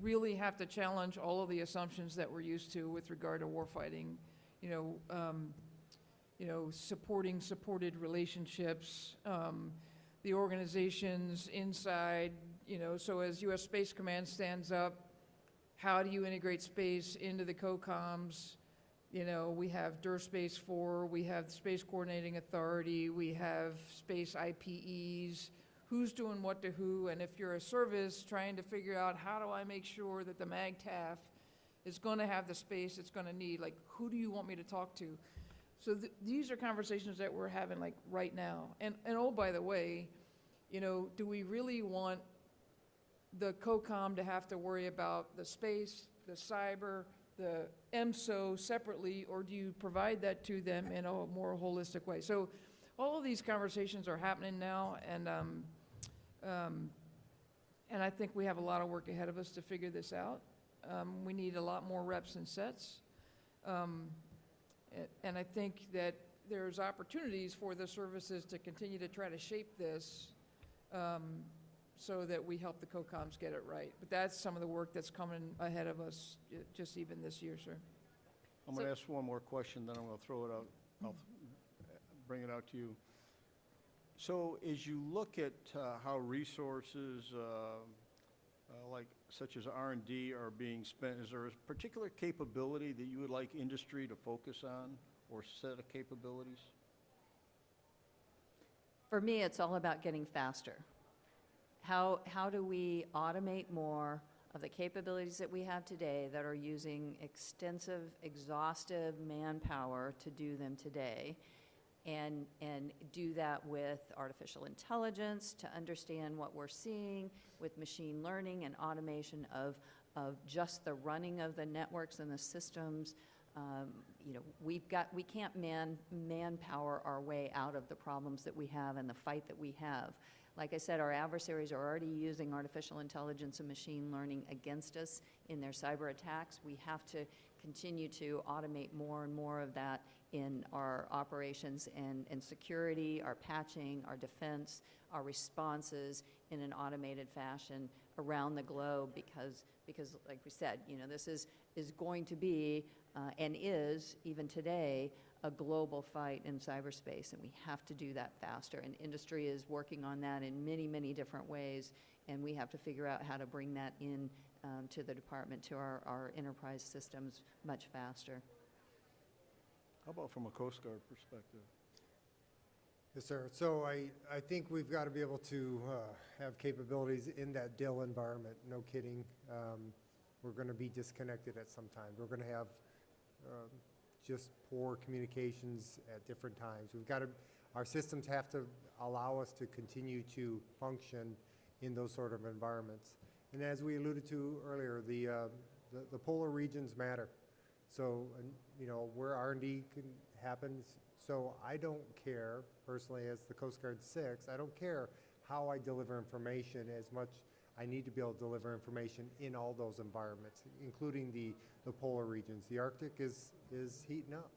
really have to challenge all of the assumptions that we're used to with regard to warfighting. You know, supported relationships, the organizations inside. You know, so as U.S. Space Command stands up, how do you integrate space into the COCOMs? You know, we have DURSpace 4, we have Space Coordinating Authority, we have space IPEs, who's doing what to who, and if you're a service trying to figure out how do I make sure that the MAGTF is going to have the space it's going to need, like who do you want me to talk to? So these are conversations that we're having like right now. And oh, by the way, you know, do we really want the COCOM to have to worry about the space, the cyber, the EMSO separately, or do you provide that to them in a more holistic way? So all of these conversations are happening now, and I think we have a lot of work ahead of us to figure this out. We need a lot more reps and sets. And I think that there's opportunities for the services to continue to try to shape this so that we help the COCOMs get it right. But that's some of the work that's coming ahead of us just even this year, sir. I'm going to ask one more question, then I'm going to throw it out. I'll bring it out to you. So as you look at how resources such as R&D are being spent, is there a particular capability that you would like industry to focus on or set of capabilities? For me, it's all about getting faster. How do we automate more of the capabilities that we have today that are using extensive, exhaustive manpower to do them today, and do that with artificial intelligence to understand what we're seeing, with machine learning and automation of just the running of the networks and the systems. You know, we can't manpower our way out of the problems that we have and the fight that we have. Like I said, our adversaries are already using artificial intelligence and machine learning against us in their cyber attacks. We have to continue to automate more and more of that in our operations and security, our patching, our defense, our responses in an automated fashion around the globe, because like we said, you know, this is going to be and is even today a global fight in cyberspace, and we have to do that faster. And industry is working on that in many, many different ways, and we have to figure out how to bring that in to the department, to our enterprise systems much faster. How about from a Coast Guard perspective? Yes, sir. So I think we've got to be able to have capabilities in that DIL environment, no kidding. We're going to be disconnected at some time. We're going to have just poor communications at different times. Our systems have to allow us to continue to function in those sort of environments. And as we alluded to earlier, the polar regions matter. So, you know, where R&D happens. So I don't care, personally, as the Coast Guard 6, I don't care how I deliver information as much. I need to be able to deliver information in all those environments, including the polar regions. The Arctic is heating up,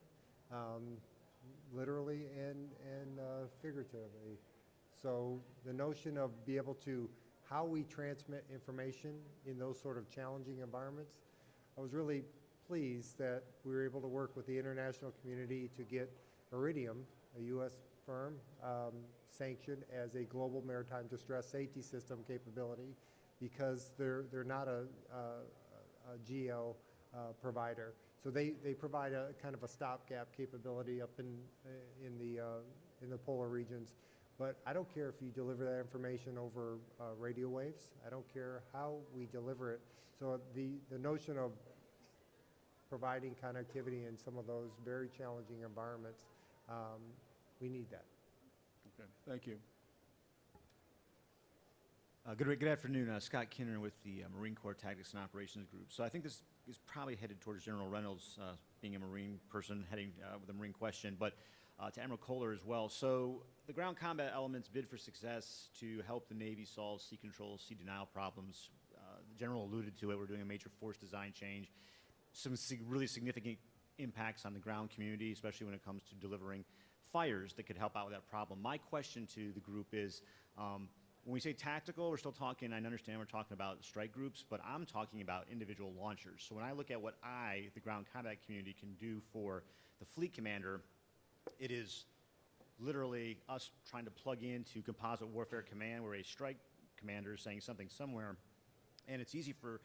literally and figuratively. So the notion of be able to, how we transmit information in those sort of challenging environments, I was really pleased that we were able to work with the international community to get Iridium, a U.S. firm, sanctioned as a global maritime distress safety system capability, because they're not a geo provider. So they provide a kind of a stopgap capability up in the polar regions. But I don't care if you deliver that information over radio waves. I don't care how we deliver it. So the notion of providing connectivity in some of those very challenging environments, we need that. Okay, thank you. Good afternoon. Scott Kinner with the Marine Corps Tactics and Operations Group. So I think this is probably headed towards General Reynolds, being a Marine person heading with a Marine question, but to Admiral Kohler as well. So the ground combat elements bid for success to help the Navy solve sea control, sea denial problems. The General alluded to it. We're doing a major force design change. Some really significant impacts on the ground community, especially when it comes to delivering fires that could help out with that problem. My question to the group is, when we say tactical, we're still talking, I understand we're talking about strike groups, but I'm talking about individual launchers. So when I look at what the ground combat community, can do for the fleet commander, it is literally us trying to plug into Composite Warfare Command, where a strike commander is saying something somewhere, and it's easy for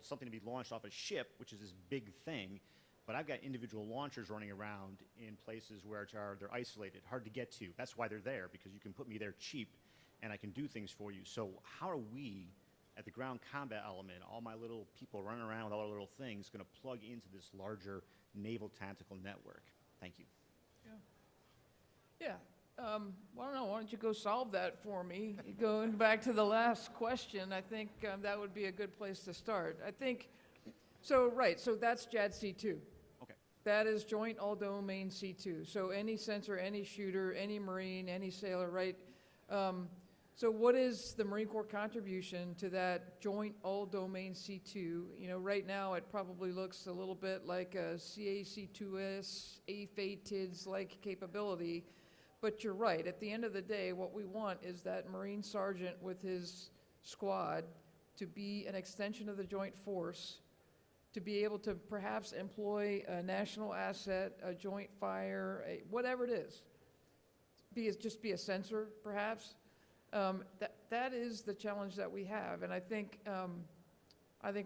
something to be launched off a ship, which is this big thing, but I've got individual launchers running around in places where they're isolated, hard to get to. That's why they're there, because you can put me there cheap, and I can do things for you. So how are we, at the ground combat element, all my little people running around with all their little things, going to plug into this larger naval tactical network? Thank you. Yeah. Well, I don't know, why don't you go solve that for me? Going back to the last question, I think that would be a good place to start. I think, so that's JADC2. Okay. That is Joint All-Domain C2. So any sensor, any shooter, any Marine, any sailor, right? So what is the Marine Corps contribution to that Joint All-Domain C2? You know, right now it probably looks a little bit like a CAC2S, AFATIDS-like capability. But you're right, at the end of the day, what we want is that Marine sergeant with his squad to be an extension of the joint force, to be able to perhaps employ a national asset, a joint fire, whatever it is. Just be a sensor, perhaps. That is the challenge that we have, and I think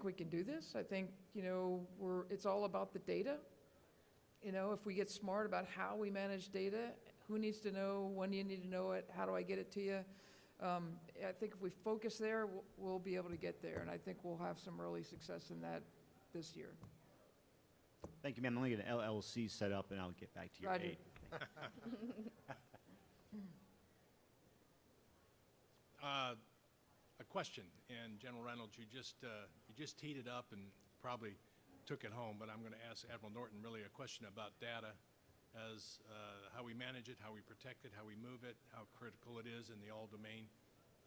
we can do this. I think, you know, it's all about the data. You know, if we get smart about how we manage data, who needs to know, when do you need to know it, how do I get it to you? I think if we focus there, we'll be able to get there, and I think we'll have some early success in that this year. Thank you, ma'am. I'm going to get an LLC set up, and I'll get back to your Roger. aid. A question, and General Reynolds, you just teed it up and probably took it home, but I'm going to ask Admiral Norton really a question about data, as how we manage it, how we protect it, how we move it, how critical it is in the all-domain,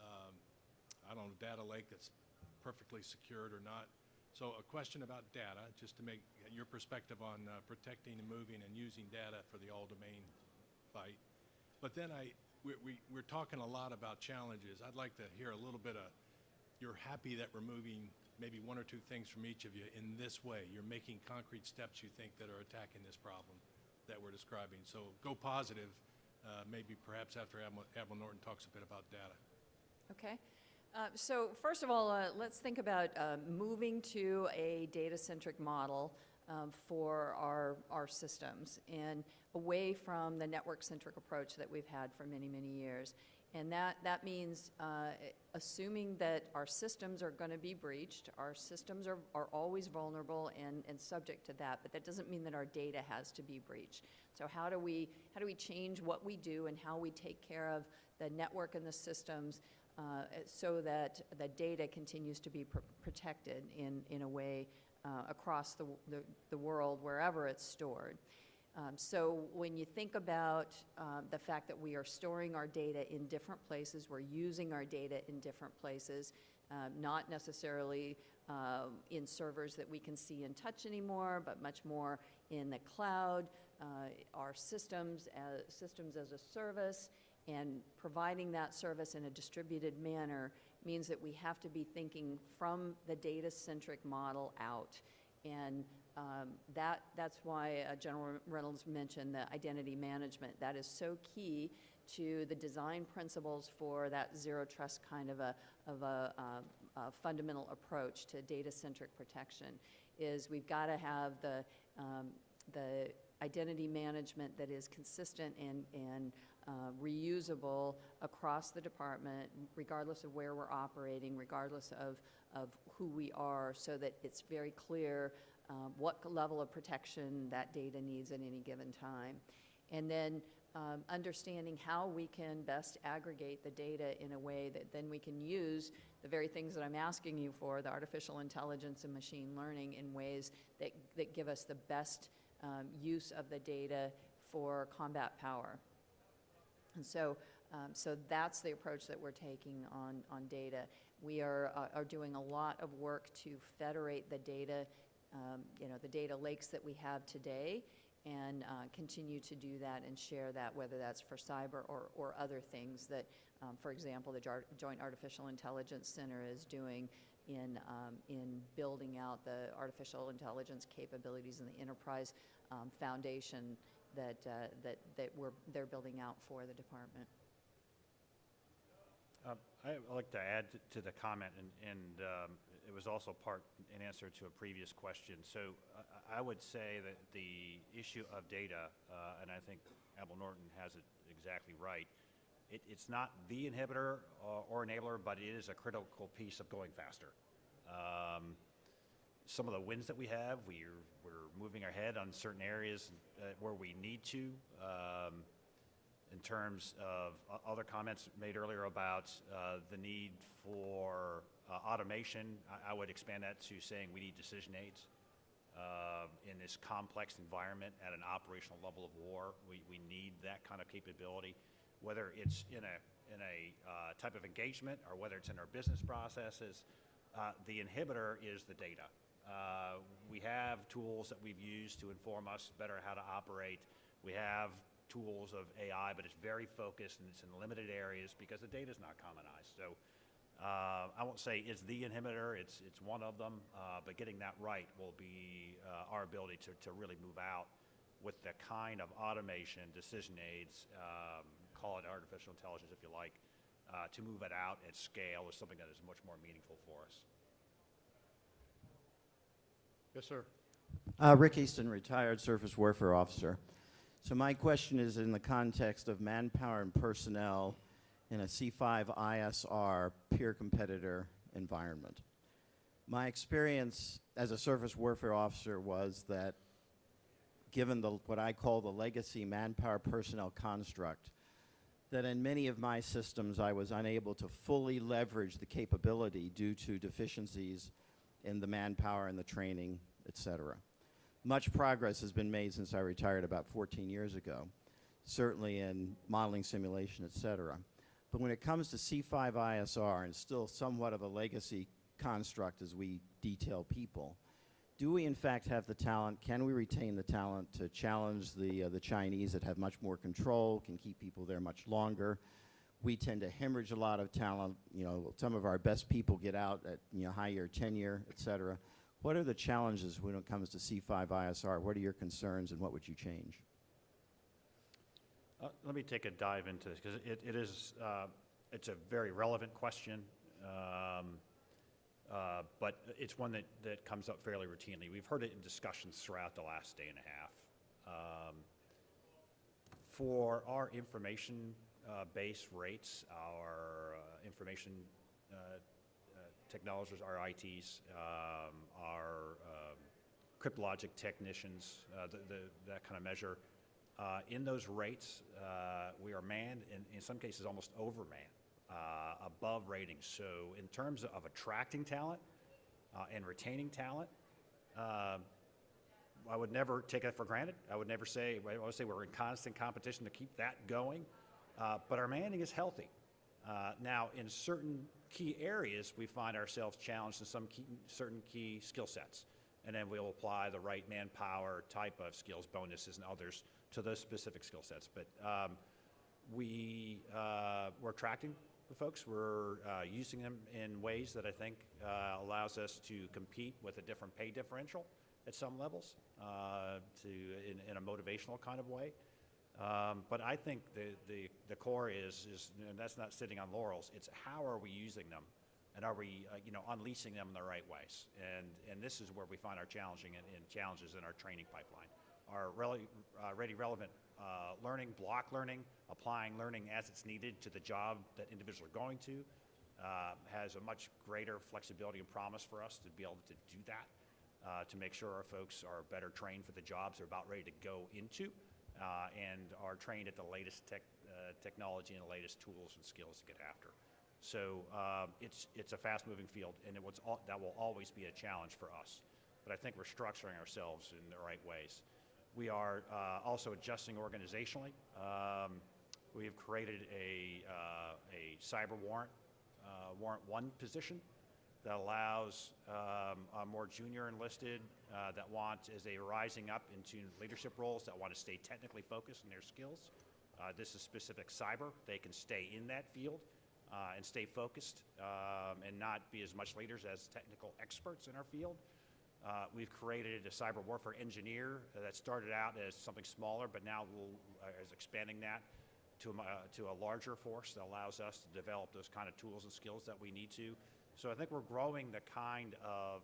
I don't know, data lake that's perfectly secured or not. So a question about data, just to make your perspective on protecting and moving and using data for the all-domain fight. But then we're talking a lot about challenges. I'd like to hear a little bit of, you're happy that we're moving maybe one or two things from each of you in this way. You're making concrete steps you think that are attacking this problem that we're describing. So go positive, maybe perhaps after Admiral Norton talks a bit about data. Okay. So first of all, let's think about moving to a data-centric model for our systems, and away from the network-centric approach that we've had for many, many years. And that means assuming that our systems are going to be breached. Our systems are always vulnerable and subject to that, but that doesn't mean that our data has to be breached. So how do we change what we do and how we take care of the network and the systems so that the data continues to be protected in a way across the world, wherever it's stored. So when you think about the fact that we are storing our data in different places, we're using our data in different places, not necessarily in servers that we can see and touch anymore, but much more in the cloud, our systems as a service, and providing that service in a distributed manner means that we have to be thinking from the data-centric model out. And that's why General Reynolds mentioned the identity management. That is so key to the design principles for that zero trust kind of a fundamental approach to data-centric protection. Is we've got to have the identity management that is consistent and reusable across the department, regardless of where we're operating, regardless of who we are, so that it's very clear what level of protection that data needs at any given time. And then understanding how we can best aggregate the data in a way that then we can use the very things that I'm asking you for, the artificial intelligence and machine learning, in ways that give us the best use of the data for combat power. And so that's the approach that we're taking on data. We are doing a lot of work to federate the data, the data lakes that we have today, and continue to do that and share that, whether that's for cyber or other things that, for example, the Joint Artificial Intelligence Center is doing in building out the artificial intelligence capabilities in the enterprise foundation that they're building out for the department. I'd like to add to the comment, and it was also part in answer to a previous question. So I would say that the issue of data, and I think Admiral Norton has it exactly right, it's not the inhibitor or enabler, but it is a critical piece of going faster. Some of the wins that we have, we're moving ahead on certain areas where we need to. In terms of other comments made earlier about the need for automation, I would expand that to saying we need decision aids in this complex environment at an operational level of war. We need that kind of capability, whether it's in a type of engagement or whether it's in our business processes. The inhibitor is the data. We have tools that we've used to inform us better how to operate. We have tools of AI, but it's very focused and it's in limited areas because the data is not commonized. So I won't say it's the inhibitor, it's one of them, but getting that right will be our ability to really move out with the kind of automation, decision aids, call it artificial intelligence if you like, to move it out at scale is something that is much more meaningful for us. Yes, sir. Rick Easton, retired surface warfare officer. So my question is in the context of manpower and personnel in a C5ISR peer competitor environment. My experience as a surface warfare officer was that given what I call the legacy manpower personnel construct, that in many of my systems I was unable to fully leverage the capability due to deficiencies in the manpower and the training, et cetera. Much progress has been made since I retired about 14 years ago, certainly in modeling, simulation, et cetera. But when it comes to C5ISR, and still somewhat of a legacy construct as we detail people, do we in fact have the talent? Can we retain the talent to challenge the Chinese that have much more control, can keep people there much longer? We tend to hemorrhage a lot of talent. Some of our best people get out at high year, tenure, et cetera. What are the challenges when it comes to C5ISR? What are your concerns and what would you change? Let me take a dive into this because it's a very relevant question, but it's one that comes up fairly routinely. We've heard it in discussions throughout the last day and a half. For our information base rates, our information technologists, our ITs, our cryptologic technicians, that kind of measure. In those rates, we are manned, and in some cases almost overmanned, above ratings. So in terms of attracting talent and retaining talent, I would never take it for granted. I would say we're in constant competition to keep that going, but our manning is healthy. Now, in certain key areas, we find ourselves challenged in certain key skill sets. And then we'll apply the right manpower type of skills, bonuses and others to those specific skill sets. But we're attracting the folks. We're using them in ways that I think allows us to compete with a different pay differential at some levels in a motivational kind of way. But I think the core is and that's not sitting on laurels. It's how are we using them, and are we unleashing them in the right ways? And this is where we find our challenges in our training pipeline. Our ready relevant learning, block learning, applying learning as it's needed to the job that individuals are going to has a much greater flexibility and promise for us to be able to do that, to make sure our folks are better trained for the jobs they're about ready to go into, and are trained at the latest technology and the latest tools and skills to get after. So it's a fast-moving field, and that will always be a challenge for us. But I think we're structuring ourselves in the right ways. We are also adjusting organizationally. We have created a cyber warrant 1 position that allows a more junior enlisted as they rising up into leadership roles that want to stay technically focused in their skills. This is specific cyber. They can stay in that field and stay focused and not be as much leaders as technical experts in our field. We've created a cyber warfare engineer that started out as something smaller, but now is expanding that to a larger force that allows us to develop those kind of tools and skills that we need to. So I think we're growing the kind of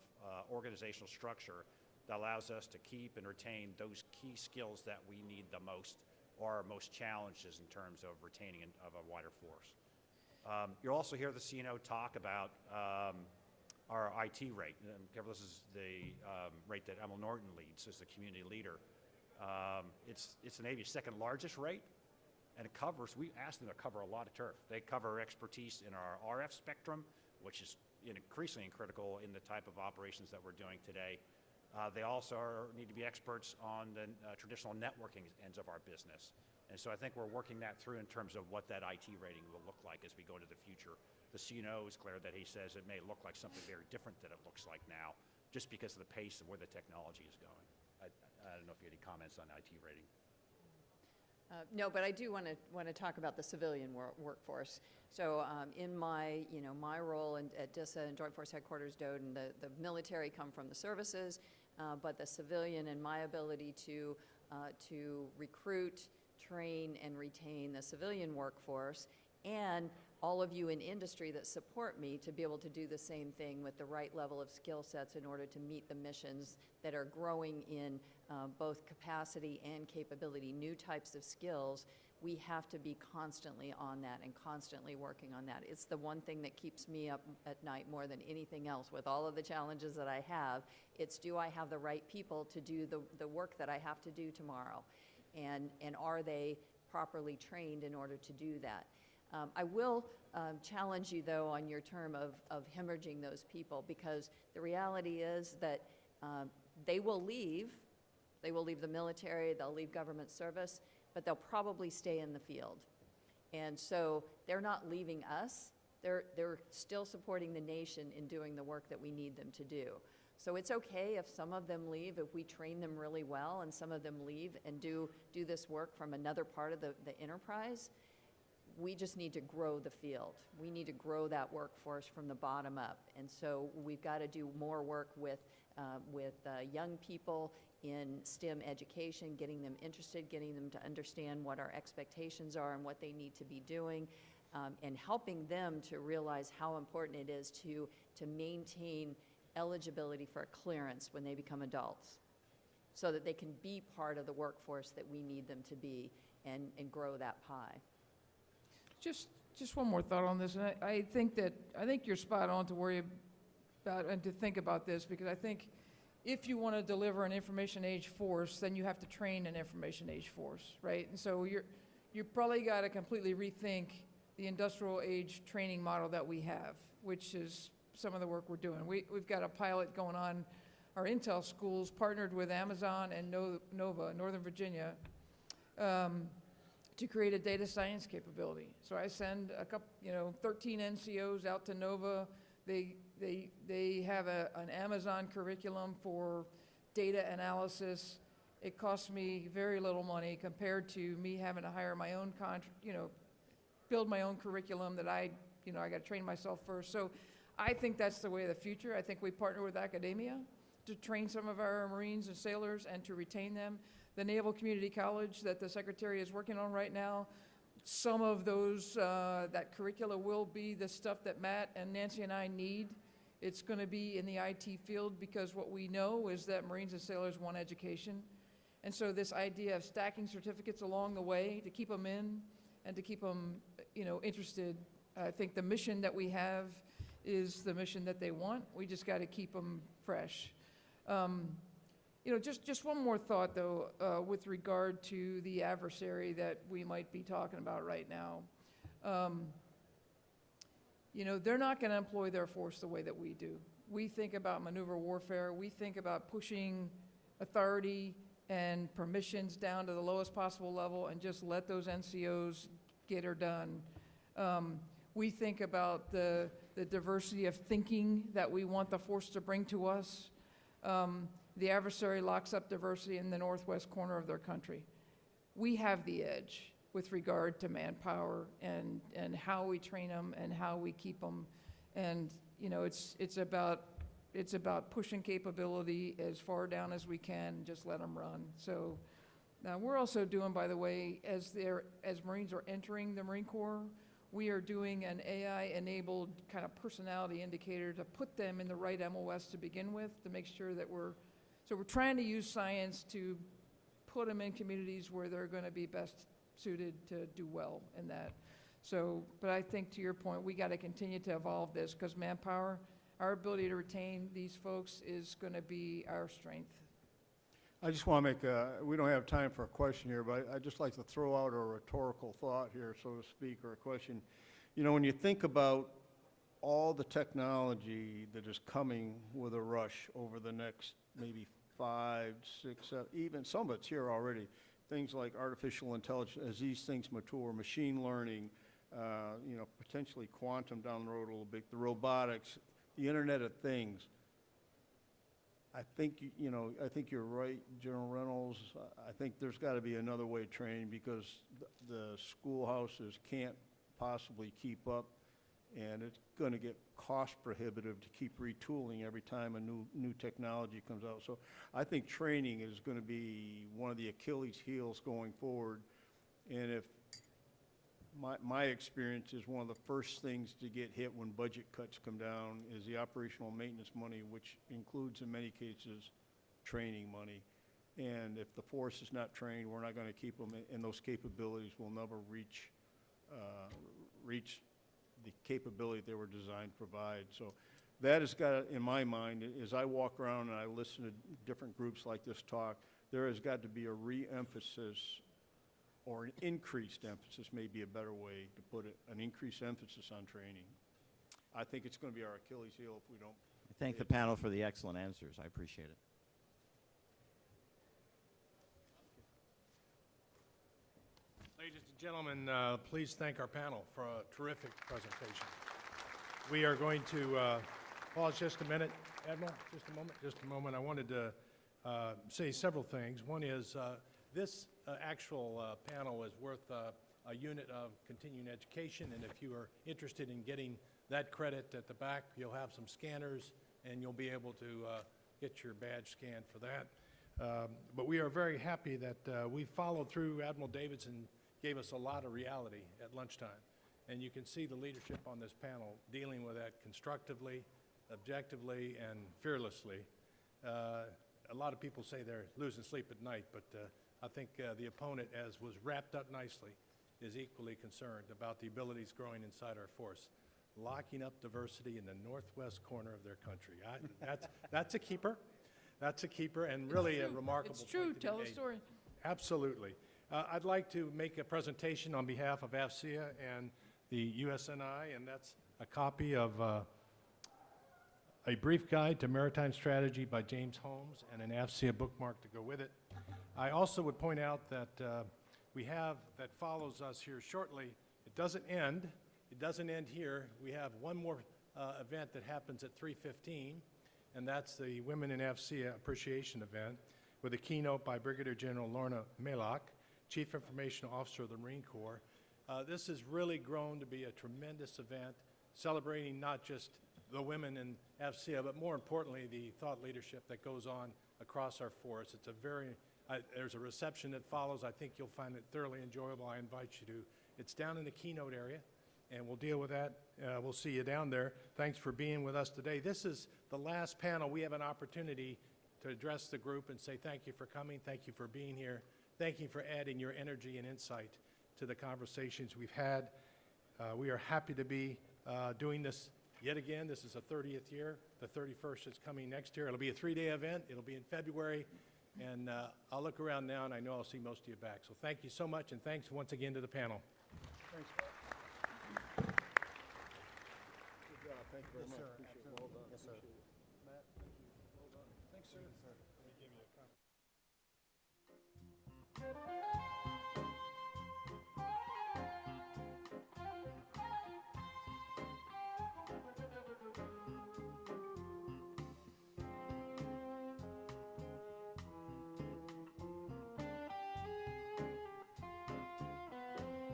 organizational structure that allows us to keep and retain those key skills that we need the most, or are most challenges in terms of retaining of a wider force. You'll also hear the CNO talk about our IT rate. This is the rate that Norton leads as the community leader. It's the Navy's second largest rate, and we asked them to cover a lot of turf. They cover expertise in our RF spectrum, which is increasingly critical in the type of operations that we're doing today. They also need to be experts on the traditional networking ends of our business. And so I think we're working that through in terms of what that IT rating will look like as we go into the future. The CNO is clear that he says it may look like something very different than it looks like now, just because of the pace of where the technology is going. I don't know if you had any comments on IT rating. No, but I do want to talk about the civilian workforce. So in my role at DISA and Joint Force Headquarters DODIN, the military come from the services, but the civilian and my ability to recruit, train, and retain the civilian workforce, and all of you in industry that support me to be able to do the same thing with the right level of skill sets in order to meet the missions that are growing in both capacity and capability, new types of skills. We have to be constantly on that and constantly working on that. It's the one thing that keeps me up at night more than anything else with all of the challenges that I have. It's, do I have the right people to do the work that I have to do tomorrow? And are they properly trained in order to do that? I will challenge you, though, on your term of hemorrhaging those people, because the reality is that they will leave. They will leave the military, they'll leave government service, but they'll probably stay in the field. And so they're not leaving us. They're still supporting the nation in doing the work that we need them to do. So it's okay if some of them leave, if we train them really well, and some of them leave and do this work from another part of the enterprise. We just need to grow the field. We need to grow that workforce from the bottom up. And so we've got to do more work with young people in STEM education, getting them interested, getting them to understand what our expectations are and what they need to be doing, and helping them to realize how important it is to maintain eligibility for a clearance when they become adults, so that they can be part of the workforce that we need them to be and grow that pie. Just one more thought on this, and I think you're spot on to worry about and to think about this, because I think if you want to deliver an information age force, then you have to train an information age force, right? And so you probably got to completely rethink the industrial age training model that we have, which is some of the work we're doing. We've got a pilot going on. Our Intel schools partnered with Amazon and Nova, Northern Virginia, to create a data science capability. So I send 13 NCOs out to Nova. They have an Amazon curriculum for data analysis. It costs me very little money compared to me having to hire my own build my own curriculum that I got to train myself first. So I think that's the way of the future. I think we partner with academia to train some of our Marines and sailors and to retain them. The Naval Community College that the Secretary is working on right now, some of those, that curricula will be the stuff that Matt and Nancy and I need. It's going to be in the IT field because what we know is that Marines and sailors want education. And so this idea of stacking certificates along the way to keep them in and to keep them, interested, I think the mission that we have is the mission that they want. We just got to keep them fresh. Just one more thought, though, with regard to the adversary that we might be talking about right now. They're not going to employ their force the way that we do. We think about maneuver warfare. We think about pushing authority and permissions down to the lowest possible level and just let those NCOs get her done. We think about the diversity of thinking that we want the force to bring to us. The adversary locks up diversity in the northwest corner of their country. We have the edge with regard to manpower and how we train them and how we keep them. And, it's about pushing capability as far down as we can and just let them run. So we're also doing, by the way, as Marines are entering the Marine Corps, we are doing an AI-enabled kind of personality indicator to put them in the right MOS to begin with, to make sure that we're trying to use science to put them in communities where they're going to be best suited to do well in that. So, but I think to your point, we got to continue to evolve this because manpower, our ability to retain these folks is going to be our strength. I just want to make we don't have time for a question here, but I'd just like to throw out a rhetorical thought here, so to speak, or a question. When you think about all the technology that is coming with a rush over the next maybe 5, 6, 7, even some of it's here already, things like artificial intelligence, as these things mature, machine learning, potentially quantum down the road a little bit, the robotics, the Internet of Things. I think you're right, General Reynolds. I think there's got to be another way of training because the schoolhouses can't possibly keep up, and it's going to get cost prohibitive to keep retooling every time a new technology comes out. So I think training is going to be one of the Achilles heels going forward. And if my experience is one of the first things to get hit when budget cuts come down is the operational maintenance money, which includes in many cases training money. And if the force is not trained, we're not going to keep them, and those capabilities will never reach the capability they were designed to provide. So that has got, in my mind, as I walk around and I listen to different groups like this talk, there has got to be a re-emphasis or an increased emphasis, may be a better way to put it, an increased emphasis on training. I think it's going to be our Achilles heel if we don't. I thank the panel for the excellent answers. I appreciate it. Ladies and gentlemen, please thank our panel for a terrific presentation. We are going to pause just a minute. Admiral, just a moment. I wanted to say several things. One is this actual panel is worth a unit of continuing education, and if you are interested in getting that credit at the back, you'll have some scanners, and you'll be able to get your badge scanned for that. But we are very happy that we followed through. Admiral Davidson gave us a lot of reality at lunchtime, and you can see the leadership on this panel dealing with that constructively, objectively, and fearlessly. A lot of people say they're losing sleep at night, but I think the opponent, as was wrapped up nicely, is equally concerned about the abilities growing inside our force, locking up diversity in the northwest corner of their country. That's a keeper. That's a keeper, and really a remarkable It's true. point to be Tell the made. story. Absolutely. I'd like to make a presentation on behalf of AFCEA and the USNI, and that's a copy of A Brief Guide to Maritime Strategy by James Holmes and an AFCEA bookmark to go with it. I also would point out that we have that follows us here shortly. It doesn't end. It doesn't end here. We have one more event that happens at 3:15, and that's the Women in AFCEA Appreciation Event with a keynote by Brigadier General Loretta Malak, Chief Information Officer of the Marine Corps. This has really grown to be a tremendous event, celebrating not just the women in AFCEA, but more importantly, the thought leadership that goes on across our force. It's a there's a reception that follows. I think you'll find it thoroughly enjoyable. I invite you to. It's down in the keynote area, and we'll deal with that. We'll see you down there. Thanks for being with us today. This is the last panel. We have an opportunity to address the group and say thank you for coming, thank you for being here, thank you for adding your energy and insight to the conversations we've had. We are happy to be doing this yet again. This is the 30th year. The 31st is coming next year. It'll be a 3-day event. It'll be in February. And I'll look around now, and I know I'll see most of you back. So thank you so much, and thanks once again to the panel. Thanks. Good job. Thank you very much. Appreciate it. Well done. Yes, sir. Appreciate it. Matt, thank you. Well done. Thanks, sir. Let me give you a copy.